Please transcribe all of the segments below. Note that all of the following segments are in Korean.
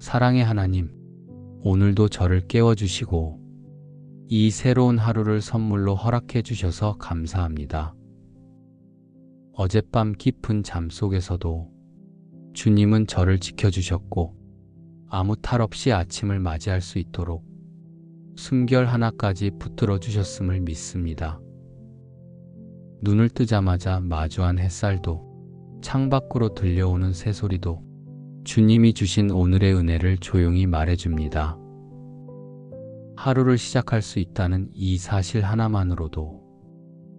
사랑의 하나님, 오늘도 저를 깨워주시고 이 새로운 하루를 선물로 허락해 주셔서 감사합니다. 어젯밤 깊은 잠 속에서도 주님은 저를 지켜주셨고 아무 탈 없이 아침을 맞이할 수 있도록 숨결 하나까지 붙들어 주셨음을 믿습니다. 눈을 뜨자마자 마주한 햇살도 창밖으로 들려오는 새소리도 주님이 주신 오늘의 은혜를 조용히 말해줍니다. 하루를 시작할 수 있다는 이 사실 하나만으로도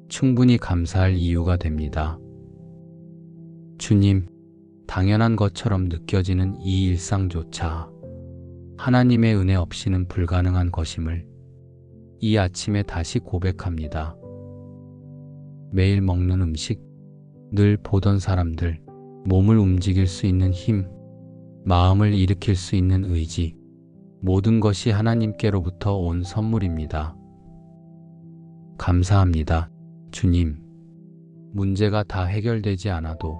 충분히 감사할 이유가 됩니다. 주님, 당연한 것처럼 느껴지는 이 일상조차 하나님의 은혜 없이는 불가능한 것임을 이 아침에 다시 고백합니다. 매일 먹는 음식, 늘 보던 사람들, 몸을 움직일 수 있는 힘, 마음을 일으킬 수 있는 의지, 모든 것이 하나님께로부터 온 선물입니다. 감사합니다, 주님. 문제가 다 해결되지 않아도,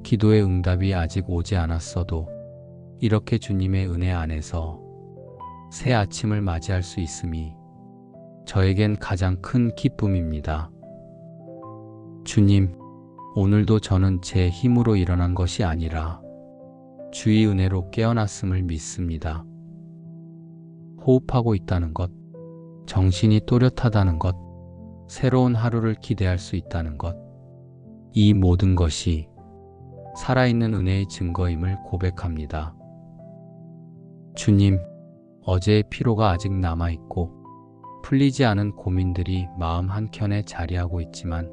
기도의 응답이 아직 오지 않았어도 이렇게 주님의 은혜 안에서 새 아침을 맞이할 수 있음이 저에겐 가장 큰 기쁨입니다. 주님, 오늘도 저는 제 힘으로 일어난 것이 아니라 주의 은혜로 깨어났음을 믿습니다. 호흡하고 있다는 것, 정신이 또렷하다는 것, 새로운 하루를 기대할 수 있다는 것, 이 모든 것이 살아있는 은혜의 증거임을 고백합니다. 주님, 어제의 피로가 아직 남아있고 풀리지 않은 고민들이 마음 한켠에 자리하고 있지만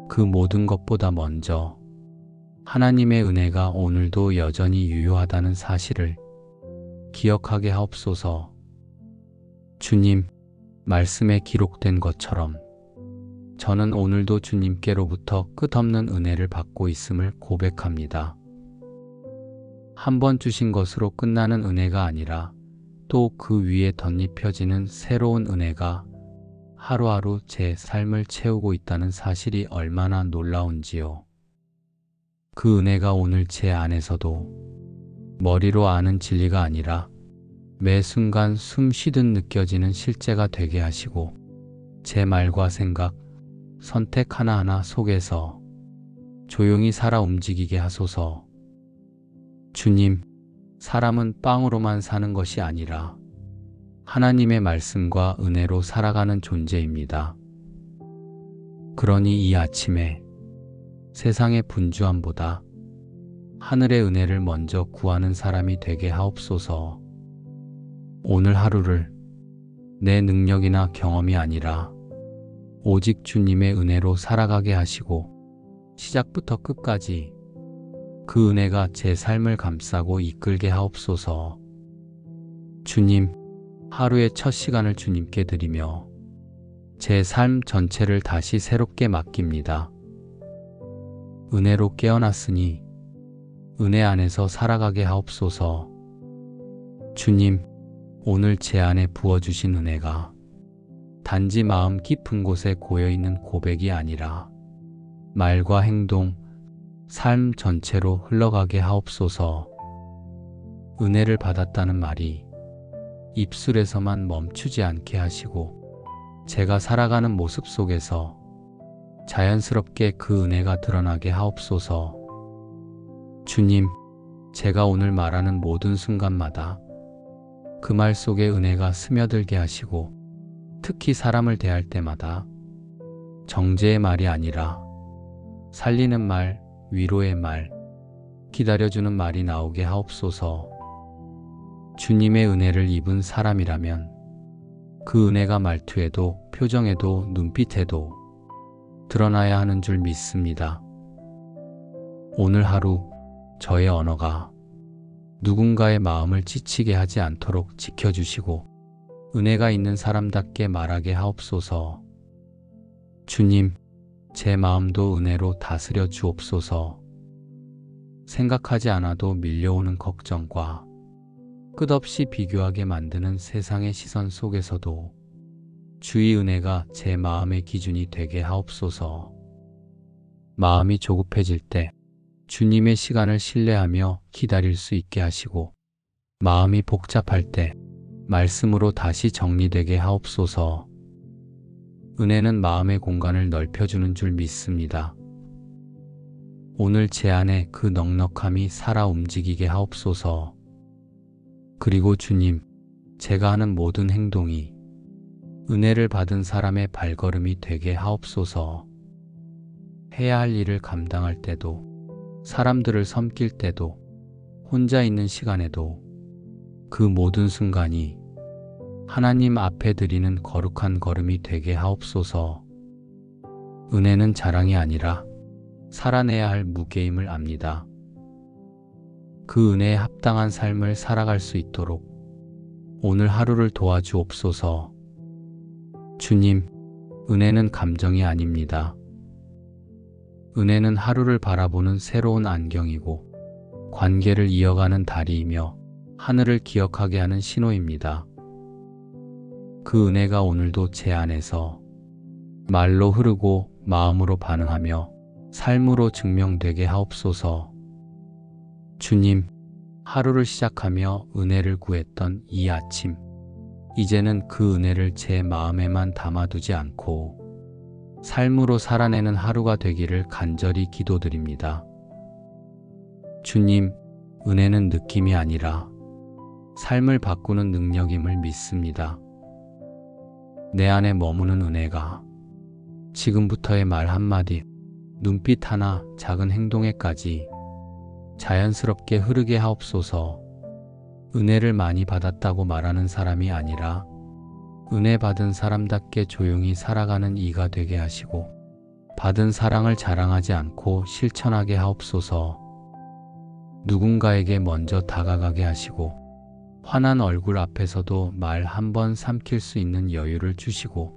그 모든 것보다 먼저 하나님의 은혜가 오늘도 여전히 유효하다는 사실을 기억하게 하옵소서. 주님, 말씀에 기록된 것처럼 저는 오늘도 주님께로부터 끝없는 은혜를 받고 있음을 고백합니다. 한 번 주신 것으로 끝나는 은혜가 아니라 또 그 위에 덧입혀지는 새로운 은혜가 하루하루 제 삶을 채우고 있다는 사실이 얼마나 놀라운지요. 그 은혜가 오늘 제 안에서도 머리로 아는 진리가 아니라 매 순간 숨 쉬듯 느껴지는 실제가 되게 하시고 제 말과 생각, 선택 하나하나 속에서 조용히 살아 움직이게 하소서. 주님, 사람은 빵으로만 사는 것이 아니라 하나님의 말씀과 은혜로 살아가는 존재입니다. 그러니 이 아침에 세상의 분주함보다 하늘의 은혜를 먼저 구하는 사람이 되게 하옵소서. 오늘 하루를 내 능력이나 경험이 아니라 오직 주님의 은혜로 살아가게 하시고 시작부터 끝까지 그 은혜가 제 삶을 감싸고 이끌게 하옵소서. 주님, 하루의 첫 시간을 주님께 드리며 제 삶 전체를 다시 새롭게 맡깁니다. 은혜로 깨어났으니 은혜 안에서 살아가게 하옵소서. 주님, 오늘 제 안에 부어주신 은혜가 단지 마음 깊은 곳에 고여있는 고백이 아니라 말과 행동, 삶 전체로 흘러가게 하옵소서. 은혜를 받았다는 말이 입술에서만 멈추지 않게 하시고 제가 살아가는 모습 속에서 자연스럽게 그 은혜가 드러나게 하옵소서. 주님, 제가 오늘 말하는 모든 순간마다 그 말 속에 은혜가 스며들게 하시고 특히 사람을 대할 때마다 정죄의 말이 아니라 살리는 말, 위로의 말, 기다려주는 말이 나오게 하옵소서. 주님의 은혜를 입은 사람이라면 그 은혜가 말투에도 표정에도 눈빛에도 드러나야 하는 줄 믿습니다. 오늘 하루 저의 언어가 누군가의 마음을 지치게 하지 않도록 지켜주시고 은혜가 있는 사람답게 말하게 하옵소서. 주님, 제 마음도 은혜로 다스려 주옵소서. 생각하지 않아도 밀려오는 걱정과 끝없이 비교하게 만드는 세상의 시선 속에서도 주의 은혜가 제 마음의 기준이 되게 하옵소서. 마음이 조급해질 때 주님의 시간을 신뢰하며 기다릴 수 있게 하시고 마음이 복잡할 때 말씀으로 다시 정리되게 하옵소서. 은혜는 마음의 공간을 넓혀주는 줄 믿습니다. 오늘 제 안에 그 넉넉함이 살아 움직이게 하옵소서. 그리고 주님, 제가 하는 모든 행동이 은혜를 받은 사람의 발걸음이 되게 하옵소서. 해야 할 일을 감당할 때도, 사람들을 섬길 때도, 혼자 있는 시간에도 그 모든 순간이 하나님 앞에 드리는 거룩한 걸음이 되게 하옵소서. 은혜는 자랑이 아니라 살아내야 할 무게임을 압니다. 그 은혜에 합당한 삶을 살아갈 수 있도록 오늘 하루를 도와주옵소서. 주님, 은혜는 감정이 아닙니다. 은혜는 하루를 바라보는 새로운 안경이고 관계를 이어가는 다리이며 하늘을 기억하게 하는 신호입니다. 그 은혜가 오늘도 제 안에서 말로 흐르고 마음으로 반응하며 삶으로 증명되게 하옵소서. 주님, 하루를 시작하며 은혜를 구했던 이 아침, 이제는 그 은혜를 제 마음에만 담아두지 않고 삶으로 살아내는 하루가 되기를 간절히 기도드립니다. 주님, 은혜는 느낌이 아니라 삶을 바꾸는 능력임을 믿습니다. 내 안에 머무는 은혜가 지금부터의 말 한마디, 눈빛 하나, 작은 행동에까지 자연스럽게 흐르게 하옵소서. 은혜를 많이 받았다고 말하는 사람이 아니라 은혜 받은 사람답게 조용히 살아가는 이가 되게 하시고 받은 사랑을 자랑하지 않고 실천하게 하옵소서. 누군가에게 먼저 다가가게 하시고 환한 얼굴 앞에서도 말 한 번 삼킬 수 있는 여유를 주시고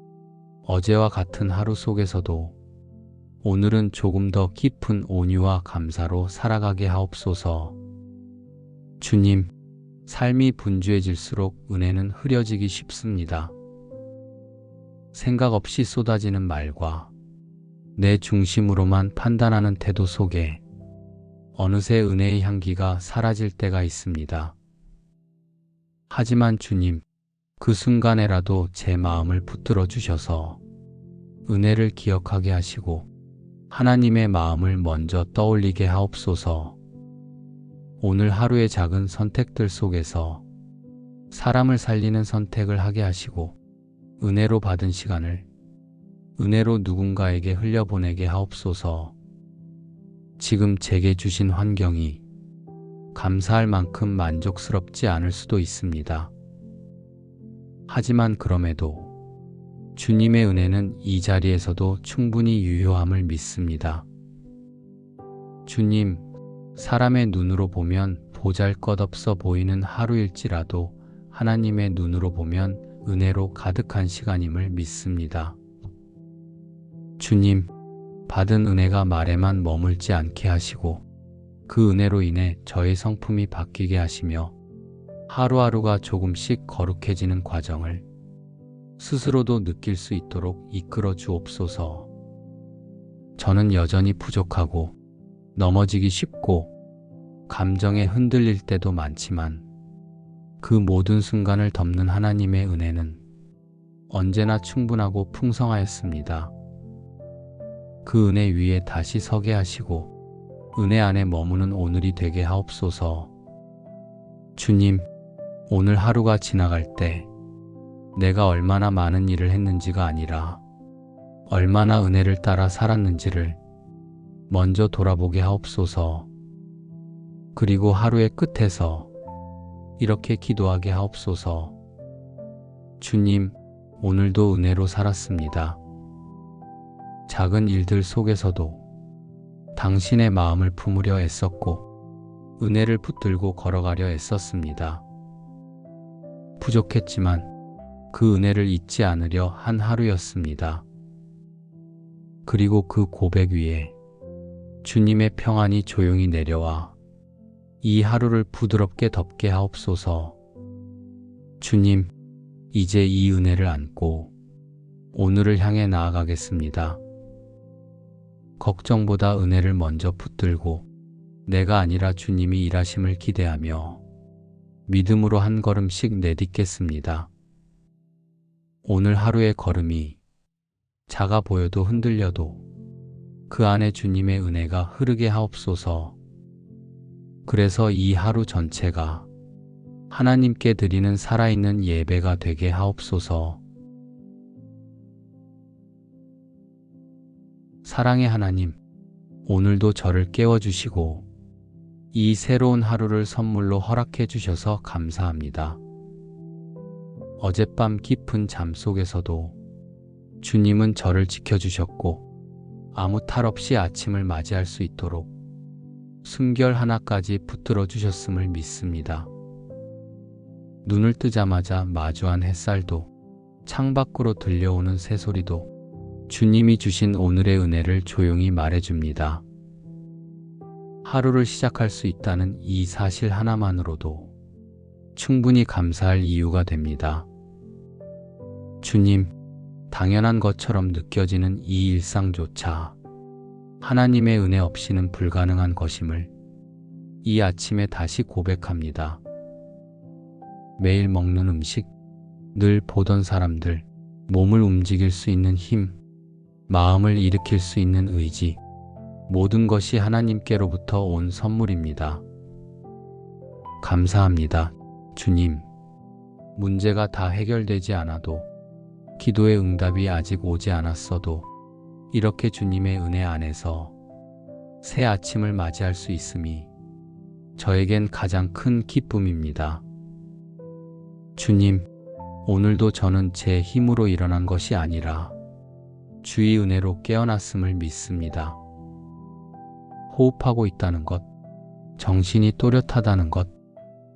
어제와 같은 하루 속에서도 오늘은 조금 더 깊은 온유와 감사로 살아가게 하옵소서. 주님, 삶이 분주해질수록 은혜는 흐려지기 쉽습니다. 생각 없이 쏟아지는 말과 내 중심으로만 판단하는 태도 속에 어느새 은혜의 향기가 사라질 때가 있습니다. 하지만 주님, 그 순간에라도 제 마음을 붙들어 주셔서 은혜를 기억하게 하시고 하나님의 마음을 먼저 떠올리게 하옵소서. 오늘 하루의 작은 선택들 속에서 사람을 살리는 선택을 하게 하시고 은혜로 받은 시간을 은혜로 누군가에게 흘려보내게 하옵소서. 지금 제게 주신 환경이 감사할 만큼 만족스럽지 않을 수도 있습니다. 하지만 그럼에도 주님의 은혜는 이 자리에서도 충분히 유효함을 믿습니다. 주님, 사람의 눈으로 보면 보잘것없어 보이는 하루일지라도 하나님의 눈으로 보면 은혜로 가득한 시간임을 믿습니다. 주님, 받은 은혜가 말에만 머물지 않게 하시고 그 은혜로 인해 저의 성품이 바뀌게 하시며 하루하루가 조금씩 거룩해지는 과정을 스스로도 느낄 수 있도록 이끌어 주옵소서. 저는 여전히 부족하고 넘어지기 쉽고 감정에 흔들릴 때도 많지만 그 모든 순간을 덮는 하나님의 은혜는 언제나 충분하고 풍성하였습니다. 그 은혜 위에 다시 서게 하시고 은혜 안에 머무는 오늘이 되게 하옵소서. 주님, 오늘 하루가 지나갈 때 내가 얼마나 많은 일을 했는지가 아니라 얼마나 은혜를 따라 살았는지를 먼저 돌아보게 하옵소서. 그리고 하루의 끝에서 이렇게 기도하게 하옵소서. 주님, 오늘도 은혜로 살았습니다. 작은 일들 속에서도 당신의 마음을 품으려 애썼고 은혜를 붙들고 걸어가려 애썼습니다. 부족했지만 그 은혜를 잊지 않으려 한 하루였습니다. 그리고 그 고백 위에 주님의 평안이 조용히 내려와 이 하루를 부드럽게 덮게 하옵소서. 주님, 이제 이 은혜를 안고 오늘을 향해 나아가겠습니다. 걱정보다 은혜를 먼저 붙들고 내가 아니라 주님이 일하심을 기대하며 믿음으로 한 걸음씩 내딛겠습니다. 오늘 하루의 걸음이 작아 보여도 흔들려도 그 안에 주님의 은혜가 흐르게 하옵소서. 그래서 이 하루 전체가 하나님께 드리는 살아있는 예배가 되게 하옵소서. 사랑의 하나님, 오늘도 저를 깨워주시고 이 새로운 하루를 선물로 허락해 주셔서 감사합니다. 어젯밤 깊은 잠 속에서도 주님은 저를 지켜주셨고 아무 탈 없이 아침을 맞이할 수 있도록 숨결 하나까지 붙들어 주셨음을 믿습니다. 눈을 뜨자마자 마주한 햇살도 창밖으로 들려오는 새소리도 주님이 주신 오늘의 은혜를 조용히 말해줍니다. 하루를 시작할 수 있다는 이 사실 하나만으로도 충분히 감사할 이유가 됩니다. 주님, 당연한 것처럼 느껴지는 이 일상조차 하나님의 은혜 없이는 불가능한 것임을 이 아침에 다시 고백합니다. 매일 먹는 음식, 늘 보던 사람들, 몸을 움직일 수 있는 힘, 마음을 일으킬 수 있는 의지, 모든 것이 하나님께로부터 온 선물입니다. 감사합니다, 주님. 문제가 다 해결되지 않아도, 기도의 응답이 아직 오지 않았어도 이렇게 주님의 은혜 안에서 새 아침을 맞이할 수 있음이 저에겐 가장 큰 기쁨입니다. 주님, 오늘도 저는 제 힘으로 일어난 것이 아니라 주의 은혜로 깨어났음을 믿습니다. 호흡하고 있다는 것, 정신이 또렷하다는 것,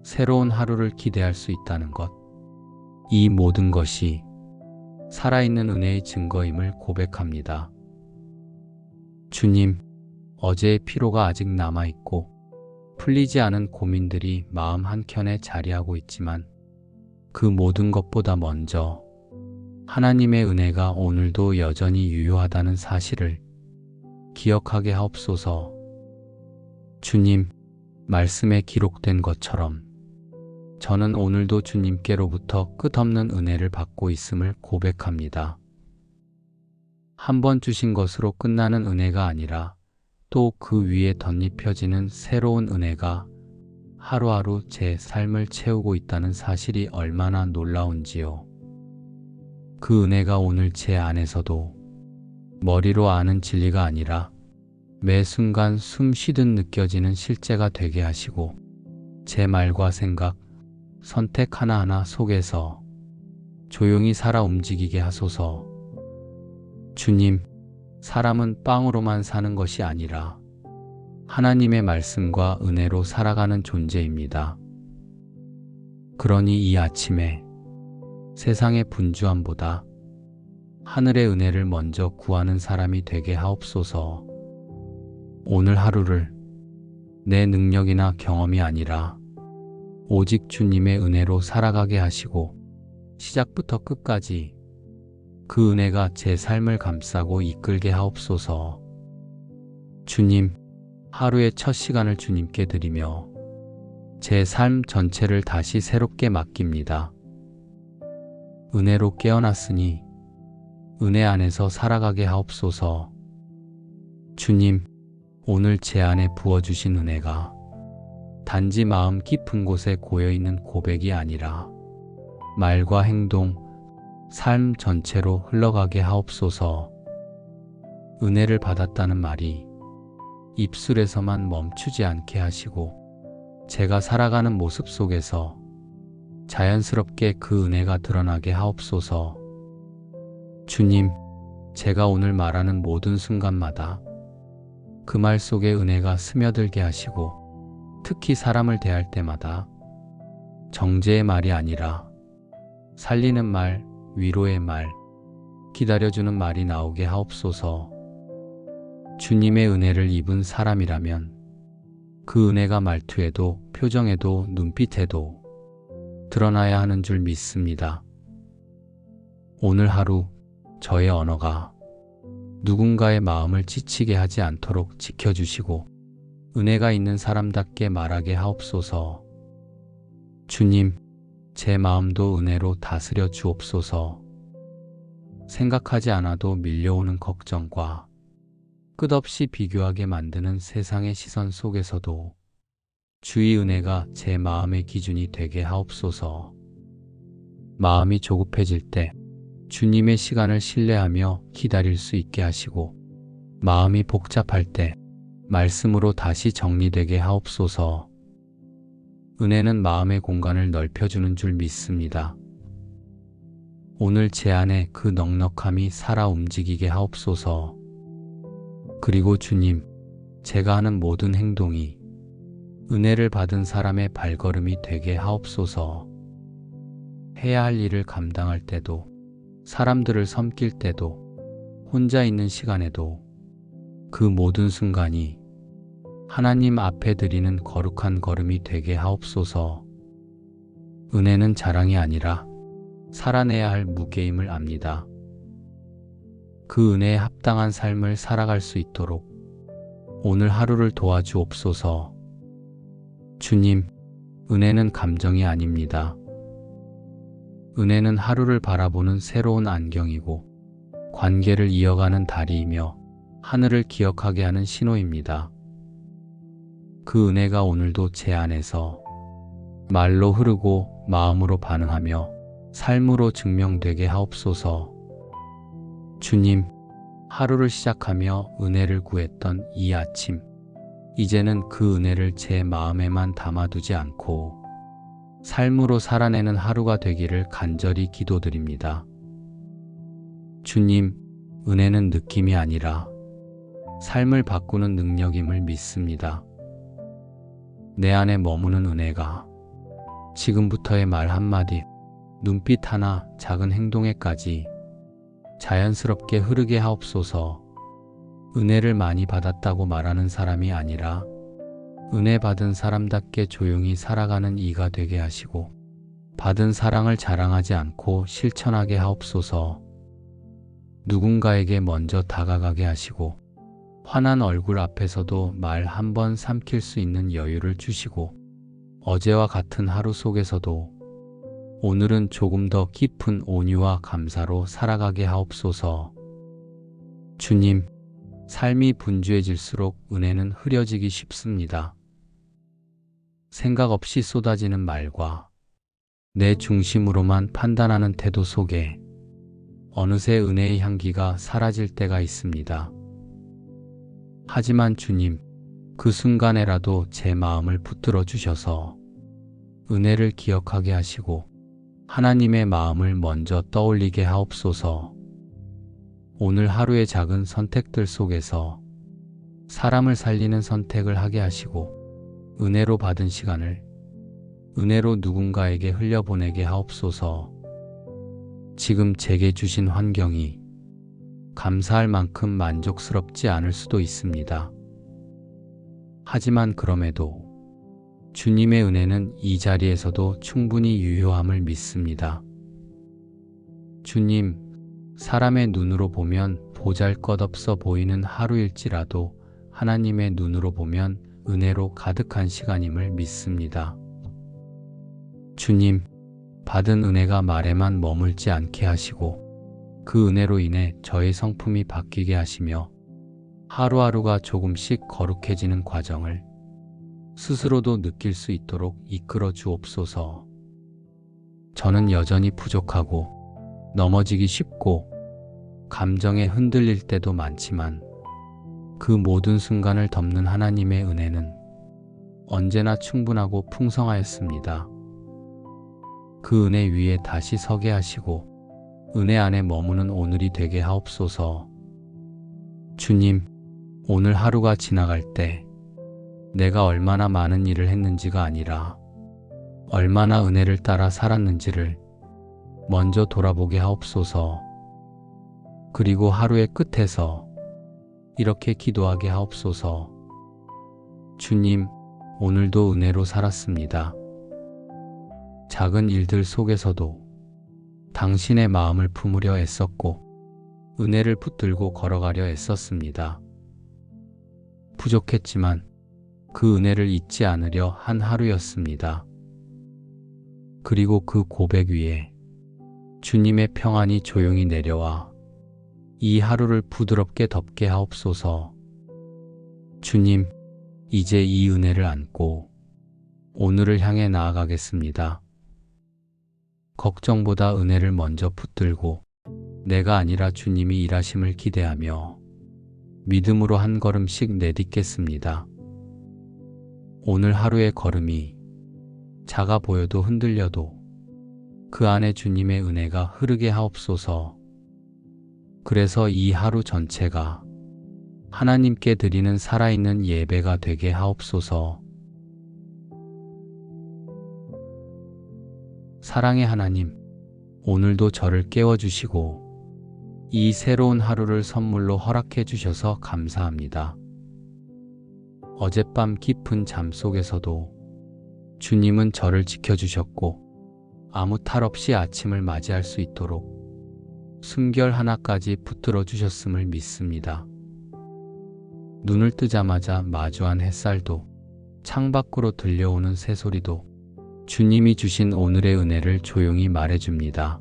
새로운 하루를 기대할 수 있다는 것, 이 모든 것이 살아있는 은혜의 증거임을 고백합니다. 주님, 어제의 피로가 아직 남아있고 풀리지 않은 고민들이 마음 한켠에 자리하고 있지만 그 모든 것보다 먼저 하나님의 은혜가 오늘도 여전히 유효하다는 사실을 기억하게 하옵소서. 주님, 말씀에 기록된 것처럼 저는 오늘도 주님께로부터 끝없는 은혜를 받고 있음을 고백합니다. 한 번 주신 것으로 끝나는 은혜가 아니라 또 그 위에 덧입혀지는 새로운 은혜가 하루하루 제 삶을 채우고 있다는 사실이 얼마나 놀라운지요. 그 은혜가 오늘 제 안에서도 머리로 아는 진리가 아니라 매 순간 숨 쉬듯 느껴지는 실제가 되게 하시고 제 말과 생각, 선택 하나하나 속에서 조용히 살아 움직이게 하소서. 주님, 사람은 빵으로만 사는 것이 아니라 하나님의 말씀과 은혜로 살아가는 존재입니다. 그러니 이 아침에 세상의 분주함보다 하늘의 은혜를 먼저 구하는 사람이 되게 하옵소서. 오늘 하루를 내 능력이나 경험이 아니라 오직 주님의 은혜로 살아가게 하시고 시작부터 끝까지 그 은혜가 제 삶을 감싸고 이끌게 하옵소서. 주님, 하루의 첫 시간을 주님께 드리며 제 삶 전체를 다시 새롭게 맡깁니다. 은혜로 깨어났으니 은혜 안에서 살아가게 하옵소서. 주님, 오늘 제 안에 부어주신 은혜가 단지 마음 깊은 곳에 고여있는 고백이 아니라 말과 행동, 삶 전체로 흘러가게 하옵소서. 은혜를 받았다는 말이 입술에서만 멈추지 않게 하시고 제가 살아가는 모습 속에서 자연스럽게 그 은혜가 드러나게 하옵소서. 주님, 제가 오늘 말하는 모든 순간마다 그 말 속에 은혜가 스며들게 하시고 특히 사람을 대할 때마다 정죄의 말이 아니라 살리는 말, 위로의 말, 기다려주는 말이 나오게 하옵소서. 주님의 은혜를 입은 사람이라면 그 은혜가 말투에도 표정에도 눈빛에도 드러나야 하는 줄 믿습니다. 오늘 하루 저의 언어가 누군가의 마음을 지치게 하지 않도록 지켜주시고 은혜가 있는 사람답게 말하게 하옵소서. 주님, 제 마음도 은혜로 다스려 주옵소서. 생각하지 않아도 밀려오는 걱정과 끝없이 비교하게 만드는 세상의 시선 속에서도 주의 은혜가 제 마음의 기준이 되게 하옵소서. 마음이 조급해질 때 주님의 시간을 신뢰하며 기다릴 수 있게 하시고, 마음이 복잡할 때 말씀으로 다시 정리되게 하옵소서. 은혜는 마음의 공간을 넓혀주는 줄 믿습니다. 오늘 제 안에 그 넉넉함이 살아 움직이게 하옵소서. 그리고 주님, 제가 하는 모든 행동이 은혜를 받은 사람의 발걸음이 되게 하옵소서. 해야 할 일을 감당할 때도, 사람들을 섬길 때도, 혼자 있는 시간에도 그 모든 순간이 하나님 앞에 드리는 거룩한 걸음이 되게 하옵소서. 은혜는 자랑이 아니라 살아내야 할 무게임을 압니다. 그 은혜에 합당한 삶을 살아갈 수 있도록 오늘 하루를 도와주옵소서. 주님, 은혜는 감정이 아닙니다. 은혜는 하루를 바라보는 새로운 안경이고 관계를 이어가는 다리이며 하늘을 기억하게 하는 신호입니다. 그 은혜가 오늘도 제 안에서 말로 흐르고 마음으로 반응하며 삶으로 증명되게 하옵소서. 주님, 하루를 시작하며 은혜를 구했던 이 아침, 이제는 그 은혜를 제 마음에만 담아두지 않고 삶으로 살아내는 하루가 되기를 간절히 기도드립니다. 주님, 은혜는 느낌이 아니라 삶을 바꾸는 능력임을 믿습니다. 내 안에 머무는 은혜가 지금부터의 말 한마디, 눈빛 하나, 작은 행동에까지 자연스럽게 흐르게 하옵소서. 은혜를 많이 받았다고 말하는 사람이 아니라 은혜 받은 사람답게 조용히 살아가는 이가 되게 하시고, 받은 사랑을 자랑하지 않고 실천하게 하옵소서. 누군가에게 먼저 다가가게 하시고, 환한 얼굴 앞에서도 말 한 번 삼킬 수 있는 여유를 주시고, 어제와 같은 하루 속에서도 오늘은 조금 더 깊은 온유와 감사로 살아가게 하옵소서. 주님, 삶이 분주해질수록 은혜는 흐려지기 쉽습니다. 생각 없이 쏟아지는 말과 내 중심으로만 판단하는 태도 속에 어느새 은혜의 향기가 사라질 때가 있습니다. 하지만 주님, 그 순간에라도 제 마음을 붙들어 주셔서 은혜를 기억하게 하시고 하나님의 마음을 먼저 떠올리게 하옵소서. 오늘 하루의 작은 선택들 속에서 사람을 살리는 선택을 하게 하시고, 은혜로 받은 시간을 은혜로 누군가에게 흘려보내게 하옵소서. 지금 제게 주신 환경이 감사할 만큼 만족스럽지 않을 수도 있습니다. 하지만 그럼에도 주님의 은혜는 이 자리에서도 충분히 유효함을 믿습니다. 주님, 사람의 눈으로 보면 보잘것없어 보이는 하루일지라도 하나님의 눈으로 보면 은혜로 가득한 시간임을 믿습니다. 주님, 받은 은혜가 말에만 머물지 않게 하시고 그 은혜로 인해 저의 성품이 바뀌게 하시며 하루하루가 조금씩 거룩해지는 과정을 스스로도 느낄 수 있도록 이끌어 주옵소서. 저는 여전히 부족하고 넘어지기 쉽고 감정에 흔들릴 때도 많지만, 그 모든 순간을 덮는 하나님의 은혜는 언제나 충분하고 풍성하였습니다. 그 은혜 위에 다시 서게 하시고 은혜 안에 머무는 오늘이 되게 하옵소서. 주님, 오늘 하루가 지나갈 때 내가 얼마나 많은 일을 했는지가 아니라 얼마나 은혜를 따라 살았는지를 먼저 돌아보게 하옵소서. 그리고 하루의 끝에서 이렇게 기도하게 하옵소서. 주님, 오늘도 은혜로 살았습니다. 작은 일들 속에서도 당신의 마음을 품으려 애썼고 은혜를 붙들고 걸어가려 애썼습니다. 부족했지만 그 은혜를 잊지 않으려 한 하루였습니다. 그리고 그 고백 위에 주님의 평안이 조용히 내려와 이 하루를 부드럽게 덮게 하옵소서. 주님, 이제 이 은혜를 안고 오늘을 향해 나아가겠습니다. 걱정보다 은혜를 먼저 붙들고 내가 아니라 주님이 일하심을 기대하며 믿음으로 한 걸음씩 내딛겠습니다. 오늘 하루의 걸음이 작아 보여도 흔들려도 그 안에 주님의 은혜가 흐르게 하옵소서. 그래서 이 하루 전체가 하나님께 드리는 살아있는 예배가 되게 하옵소서. 사랑의 하나님, 오늘도 저를 깨워주시고 이 새로운 하루를 선물로 허락해 주셔서 감사합니다. 어젯밤 깊은 잠 속에서도 주님은 저를 지켜주셨고 아무 탈 없이 아침을 맞이할 수 있도록 숨결 하나까지 붙들어 주셨음을 믿습니다. 눈을 뜨자마자 마주한 햇살도 창밖으로 들려오는 새소리도 주님이 주신 오늘의 은혜를 조용히 말해줍니다.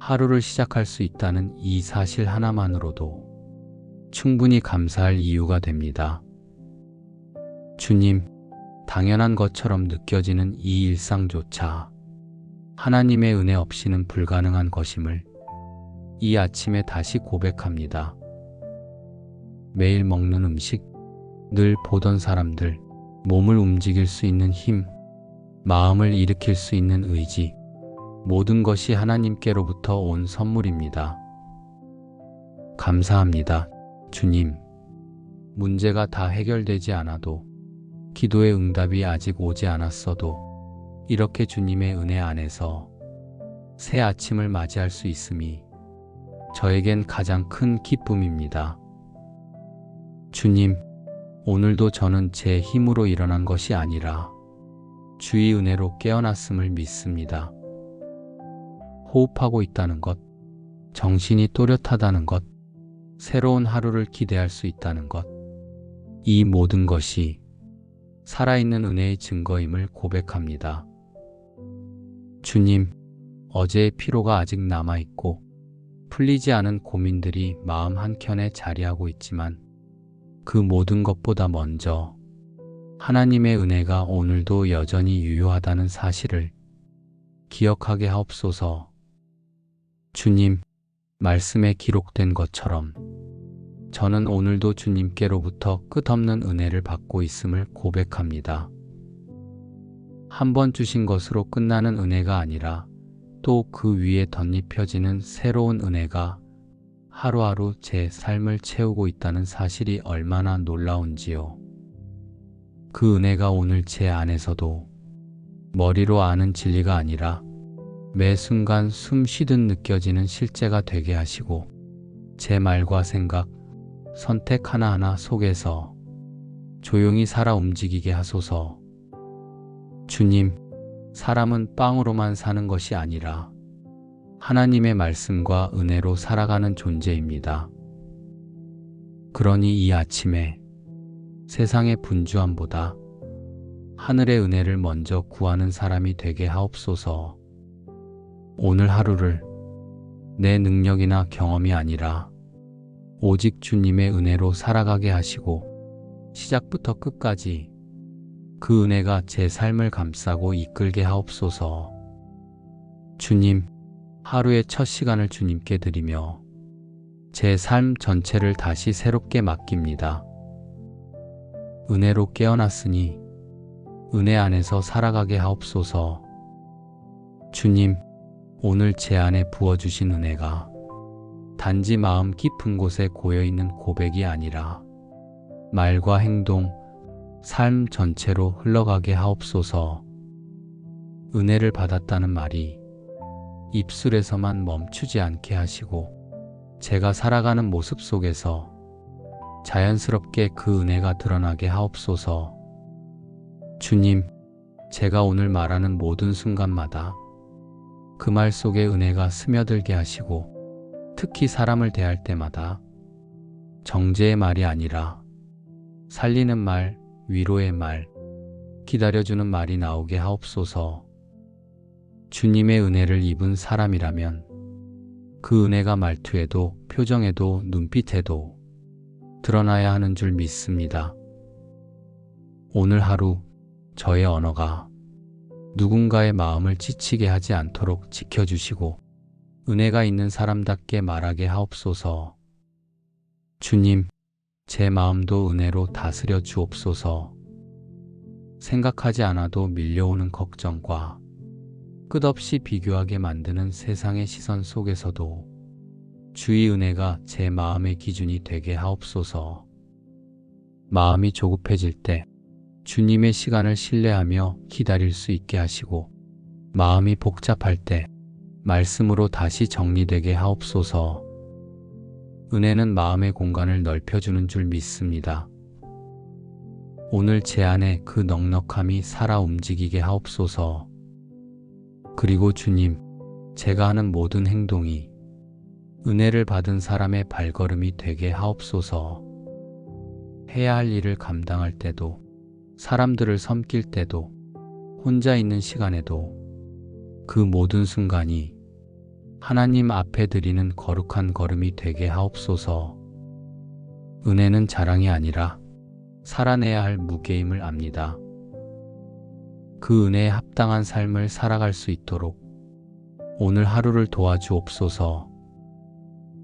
하루를 시작할 수 있다는 이 사실 하나만으로도 충분히 감사할 이유가 됩니다. 주님, 당연한 것처럼 느껴지는 이 일상조차 하나님의 은혜 없이는 불가능한 것임을 이 아침에 다시 고백합니다. 매일 먹는 음식, 늘 보던 사람들, 몸을 움직일 수 있는 힘, 마음을 일으킬 수 있는 의지, 모든 것이 하나님께로부터 온 선물입니다. 감사합니다, 주님. 문제가 다 해결되지 않아도, 기도의 응답이 아직 오지 않았어도 이렇게 주님의 은혜 안에서 새 아침을 맞이할 수 있음이 저에겐 가장 큰 기쁨입니다. 주님, 오늘도 저는 제 힘으로 일어난 것이 아니라 주의 은혜로 깨어났음을 믿습니다. 호흡하고 있다는 것, 정신이 또렷하다는 것, 새로운 하루를 기대할 수 있다는 것, 이 모든 것이 살아있는 은혜의 증거임을 고백합니다. 주님, 어제의 피로가 아직 남아있고 풀리지 않은 고민들이 마음 한켠에 자리하고 있지만 그 모든 것보다 먼저 하나님의 은혜가 오늘도 여전히 유효하다는 사실을 기억하게 하옵소서. 주님, 말씀에 기록된 것처럼 저는 오늘도 주님께로부터 끝없는 은혜를 받고 있음을 고백합니다. 한 번 주신 것으로 끝나는 은혜가 아니라 또 그 위에 덧입혀지는 새로운 은혜가 하루하루 제 삶을 채우고 있다는 사실이 얼마나 놀라운지요. 그 은혜가 오늘 제 안에서도 머리로 아는 진리가 아니라 매 순간 숨 쉬듯 느껴지는 실제가 되게 하시고 제 말과 생각, 선택 하나하나 속에서 조용히 살아 움직이게 하소서. 주님, 사람은 빵으로만 사는 것이 아니라 하나님의 말씀과 은혜로 살아가는 존재입니다. 그러니 이 아침에 세상의 분주함보다 하늘의 은혜를 먼저 구하는 사람이 되게 하옵소서. 오늘 하루를 내 능력이나 경험이 아니라 오직 주님의 은혜로 살아가게 하시고 시작부터 끝까지 그 은혜가 제 삶을 감싸고 이끌게 하옵소서. 주님, 하루의 첫 시간을 주님께 드리며 제 삶 전체를 다시 새롭게 맡깁니다. 은혜로 깨어났으니 은혜 안에서 살아가게 하옵소서. 주님, 오늘 제 안에 부어주신 은혜가 단지 마음 깊은 곳에 고여있는 고백이 아니라 말과 행동, 삶 전체로 흘러가게 하옵소서. 은혜를 받았다는 말이 입술에서만 멈추지 않게 하시고 제가 살아가는 모습 속에서 자연스럽게 그 은혜가 드러나게 하옵소서. 주님, 제가 오늘 말하는 모든 순간마다 그 말 속에 은혜가 스며들게 하시고 특히 사람을 대할 때마다 정죄의 말이 아니라 살리는 말, 위로의 말, 기다려주는 말이 나오게 하옵소서. 주님의 은혜를 입은 사람이라면 그 은혜가 말투에도 표정에도 눈빛에도 드러나야 하는 줄 믿습니다. 오늘 하루 저의 언어가 누군가의 마음을 지치게 하지 않도록 지켜주시고 은혜가 있는 사람답게 말하게 하옵소서. 주님, 제 마음도 은혜로 다스려 주옵소서. 생각하지 않아도 밀려오는 걱정과 끝없이 비교하게 만드는 세상의 시선 속에서도 주의 은혜가 제 마음의 기준이 되게 하옵소서. 마음이 조급해질 때 주님의 시간을 신뢰하며 기다릴 수 있게 하시고 마음이 복잡할 때 말씀으로 다시 정리되게 하옵소서. 은혜는 마음의 공간을 넓혀주는 줄 믿습니다. 오늘 제 안에 그 넉넉함이 살아 움직이게 하옵소서. 그리고 주님, 제가 하는 모든 행동이 은혜를 받은 사람의 발걸음이 되게 하옵소서. 해야 할 일을 감당할 때도, 사람들을 섬길 때도, 혼자 있는 시간에도 그 모든 순간이 하나님 앞에 드리는 거룩한 걸음이 되게 하옵소서. 은혜는 자랑이 아니라 살아내야 할 무게임을 압니다. 그 은혜에 합당한 삶을 살아갈 수 있도록 오늘 하루를 도와주옵소서.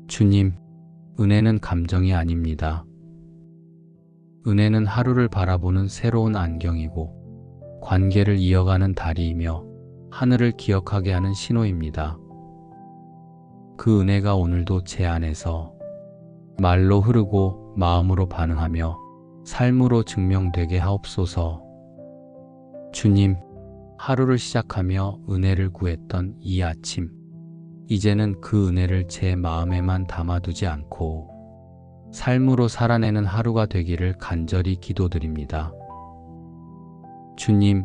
주님, 은혜는 감정이 아닙니다. 은혜는 하루를 바라보는 새로운 안경이고 관계를 이어가는 다리이며 하늘을 기억하게 하는 신호입니다. 그 은혜가 오늘도 제 안에서 말로 흐르고 마음으로 반응하며 삶으로 증명되게 하옵소서. 주님, 하루를 시작하며 은혜를 구했던 이 아침, 이제는 그 은혜를 제 마음에만 담아두지 않고 삶으로 살아내는 하루가 되기를 간절히 기도드립니다. 주님,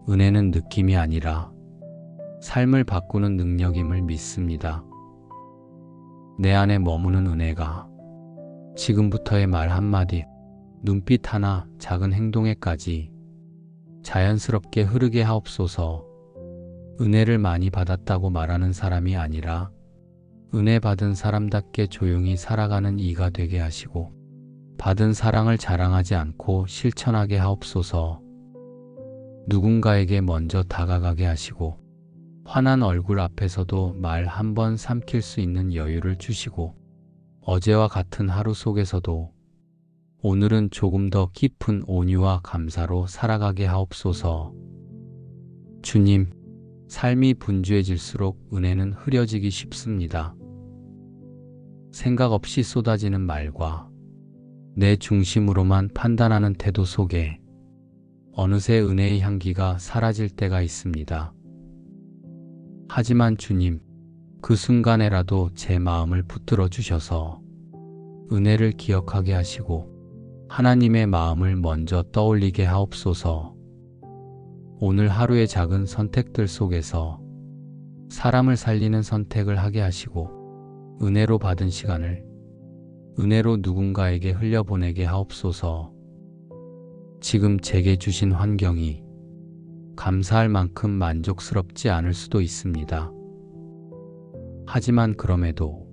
은혜는 느낌이 아니라 삶을 바꾸는 능력임을 믿습니다. 내 안에 머무는 은혜가 지금부터의 말 한마디, 눈빛 하나, 작은 행동에까지 자연스럽게 흐르게 하옵소서. 은혜를 많이 받았다고 말하는 사람이 아니라 은혜 받은 사람답게 조용히 살아가는 이가 되게 하시고 받은 사랑을 자랑하지 않고 실천하게 하옵소서. 누군가에게 먼저 다가가게 하시고 환한 얼굴 앞에서도 말 한 번 삼킬 수 있는 여유를 주시고 어제와 같은 하루 속에서도 오늘은 조금 더 깊은 온유와 감사로 살아가게 하옵소서. 주님, 삶이 분주해질수록 은혜는 흐려지기 쉽습니다. 생각 없이 쏟아지는 말과 내 중심으로만 판단하는 태도 속에 어느새 은혜의 향기가 사라질 때가 있습니다. 하지만 주님, 그 순간에라도 제 마음을 붙들어 주셔서 은혜를 기억하게 하시고 하나님의 마음을 먼저 떠올리게 하옵소서. 오늘 하루의 작은 선택들 속에서 사람을 살리는 선택을 하게 하시고 은혜로 받은 시간을 은혜로 누군가에게 흘려보내게 하옵소서. 지금 제게 주신 환경이 감사할 만큼 만족스럽지 않을 수도 있습니다. 하지만 그럼에도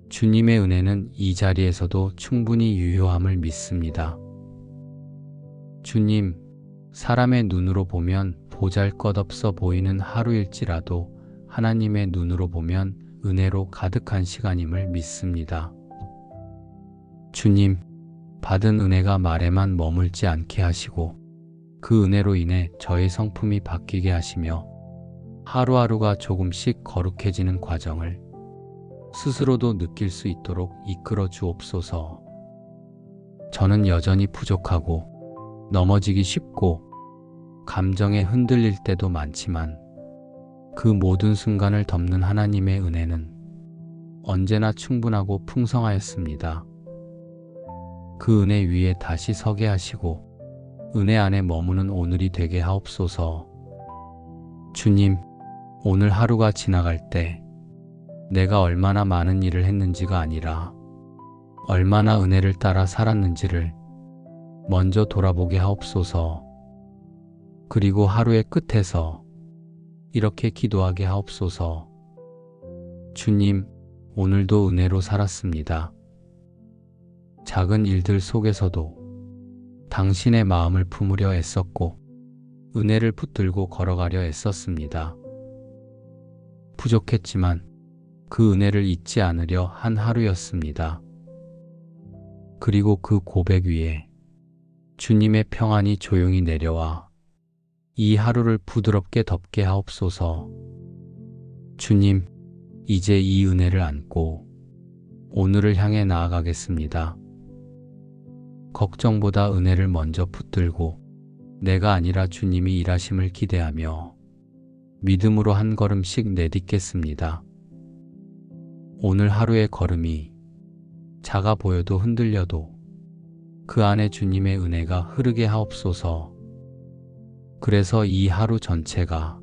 주님의 은혜는 이 자리에서도 충분히 유효함을 믿습니다. 주님, 사람의 눈으로 보면 보잘것없어 보이는 하루일지라도 하나님의 눈으로 보면 은혜로 가득한 시간임을 믿습니다. 주님, 받은 은혜가 말에만 머물지 않게 하시고 그 은혜로 인해 저의 성품이 바뀌게 하시며 하루하루가 조금씩 거룩해지는 과정을 스스로도 느낄 수 있도록 이끌어 주옵소서. 저는 여전히 부족하고 넘어지기 쉽고 감정에 흔들릴 때도 많지만 그 모든 순간을 덮는 하나님의 은혜는 언제나 충분하고 풍성하였습니다. 그 은혜 위에 다시 서게 하시고 은혜 안에 머무는 오늘이 되게 하옵소서. 주님, 오늘 하루가 지나갈 때 내가 얼마나 많은 일을 했는지가 아니라 얼마나 은혜를 따라 살았는지를 먼저 돌아보게 하옵소서. 그리고 하루의 끝에서 이렇게 기도하게 하옵소서. 주님, 오늘도 은혜로 살았습니다. 작은 일들 속에서도 당신의 마음을 품으려 애썼고 은혜를 붙들고 걸어가려 애썼습니다. 부족했지만 그 은혜를 잊지 않으려 한 하루였습니다. 그리고 그 고백 위에 주님의 평안이 조용히 내려와 이 하루를 부드럽게 덮게 하옵소서. 주님, 이제 이 은혜를 안고 오늘을 향해 나아가겠습니다. 걱정보다 은혜를 먼저 붙들고 내가 아니라 주님이 일하심을 기대하며 믿음으로 한 걸음씩 내딛겠습니다. 오늘 하루의 걸음이 작아 보여도 흔들려도 그 안에 주님의 은혜가 흐르게 하옵소서. 그래서 이 하루 전체가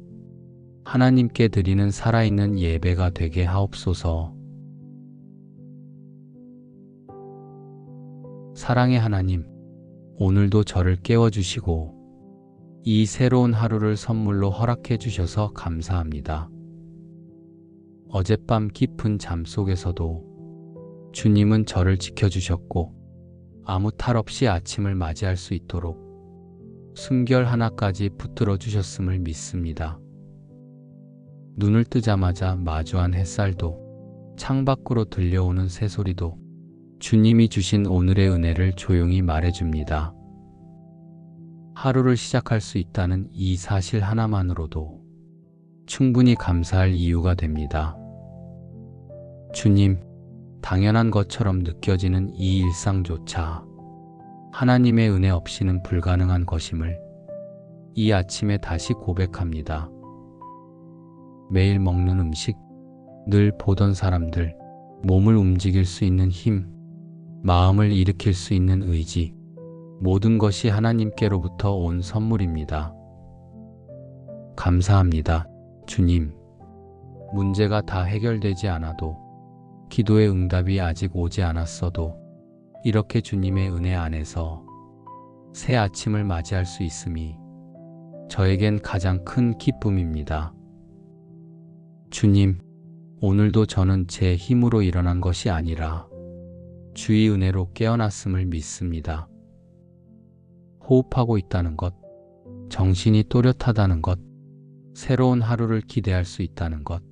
하나님께 드리는 살아있는 예배가 되게 하옵소서. 사랑의 하나님, 오늘도 저를 깨워주시고 이 새로운 하루를 선물로 허락해 주셔서 감사합니다. 어젯밤 깊은 잠 속에서도 주님은 저를 지켜주셨고 아무 탈 없이 아침을 맞이할 수 있도록 숨결 하나까지 붙들어 주셨음을 믿습니다. 눈을 뜨자마자 마주한 햇살도 창밖으로 들려오는 새소리도 주님이 주신 오늘의 은혜를 조용히 말해줍니다. 하루를 시작할 수 있다는 이 사실 하나만으로도 충분히 감사할 이유가 됩니다. 주님, 당연한 것처럼 느껴지는 이 일상조차 하나님의 은혜 없이는 불가능한 것임을 이 아침에 다시 고백합니다. 매일 먹는 음식, 늘 보던 사람들, 몸을 움직일 수 있는 힘, 마음을 일으킬 수 있는 의지, 모든 것이 하나님께로부터 온 선물입니다. 감사합니다, 주님. 문제가 다 해결되지 않아도, 기도의 응답이 아직 오지 않았어도 이렇게 주님의 은혜 안에서 새 아침을 맞이할 수 있음이 저에겐 가장 큰 기쁨입니다. 주님, 오늘도 저는 제 힘으로 일어난 것이 아니라 주의 은혜로 깨어났음을 믿습니다. 호흡하고 있다는 것, 정신이 또렷하다는 것, 새로운 하루를 기대할 수 있다는 것,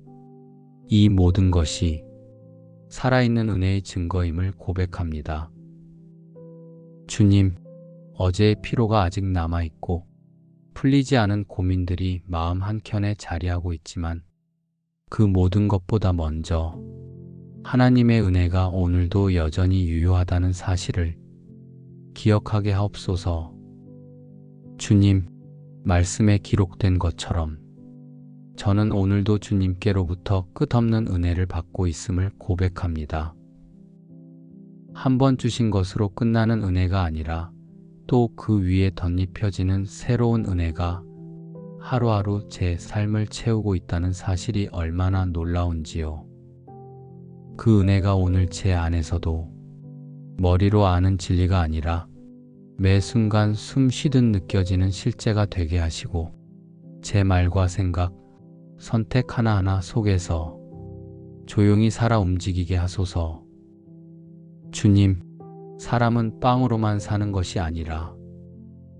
이 모든 것이 살아있는 은혜의 증거임을 고백합니다. 주님, 어제의 피로가 아직 남아있고 풀리지 않은 고민들이 마음 한켠에 자리하고 있지만 그 모든 것보다 먼저 하나님의 은혜가 오늘도 여전히 유효하다는 사실을 기억하게 하옵소서. 주님, 말씀에 기록된 것처럼 저는 오늘도 주님께로부터 끝없는 은혜를 받고 있음을 고백합니다. 한 번 주신 것으로 끝나는 은혜가 아니라 또 그 위에 덧입혀지는 새로운 은혜가 하루하루 제 삶을 채우고 있다는 사실이 얼마나 놀라운지요. 그 은혜가 오늘 제 안에서도 머리로 아는 진리가 아니라 매 순간 숨 쉬듯 느껴지는 실제가 되게 하시고 제 말과 생각, 선택 하나하나 속에서 조용히 살아 움직이게 하소서. 주님, 사람은 빵으로만 사는 것이 아니라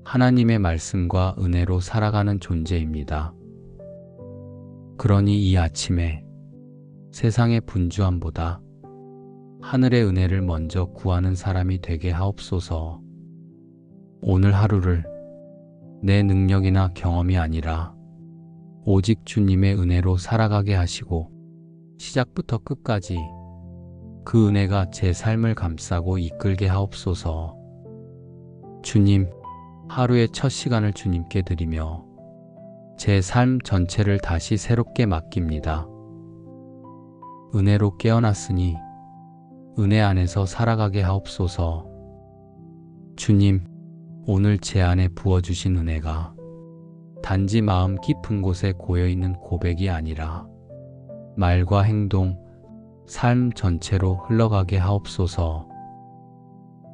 하나님의 말씀과 은혜로 살아가는 존재입니다. 그러니 이 아침에 세상의 분주함보다 하늘의 은혜를 먼저 구하는 사람이 되게 하옵소서. 오늘 하루를 내 능력이나 경험이 아니라 오직 주님의 은혜로 살아가게 하시고 시작부터 끝까지 그 은혜가 제 삶을 감싸고 이끌게 하옵소서. 주님, 하루의 첫 시간을 주님께 드리며 제 삶 전체를 다시 새롭게 맡깁니다. 은혜로 깨어났으니 은혜 안에서 살아가게 하옵소서. 주님, 오늘 제 안에 부어주신 은혜가 단지 마음 깊은 곳에 고여있는 고백이 아니라 말과 행동, 삶 전체로 흘러가게 하옵소서.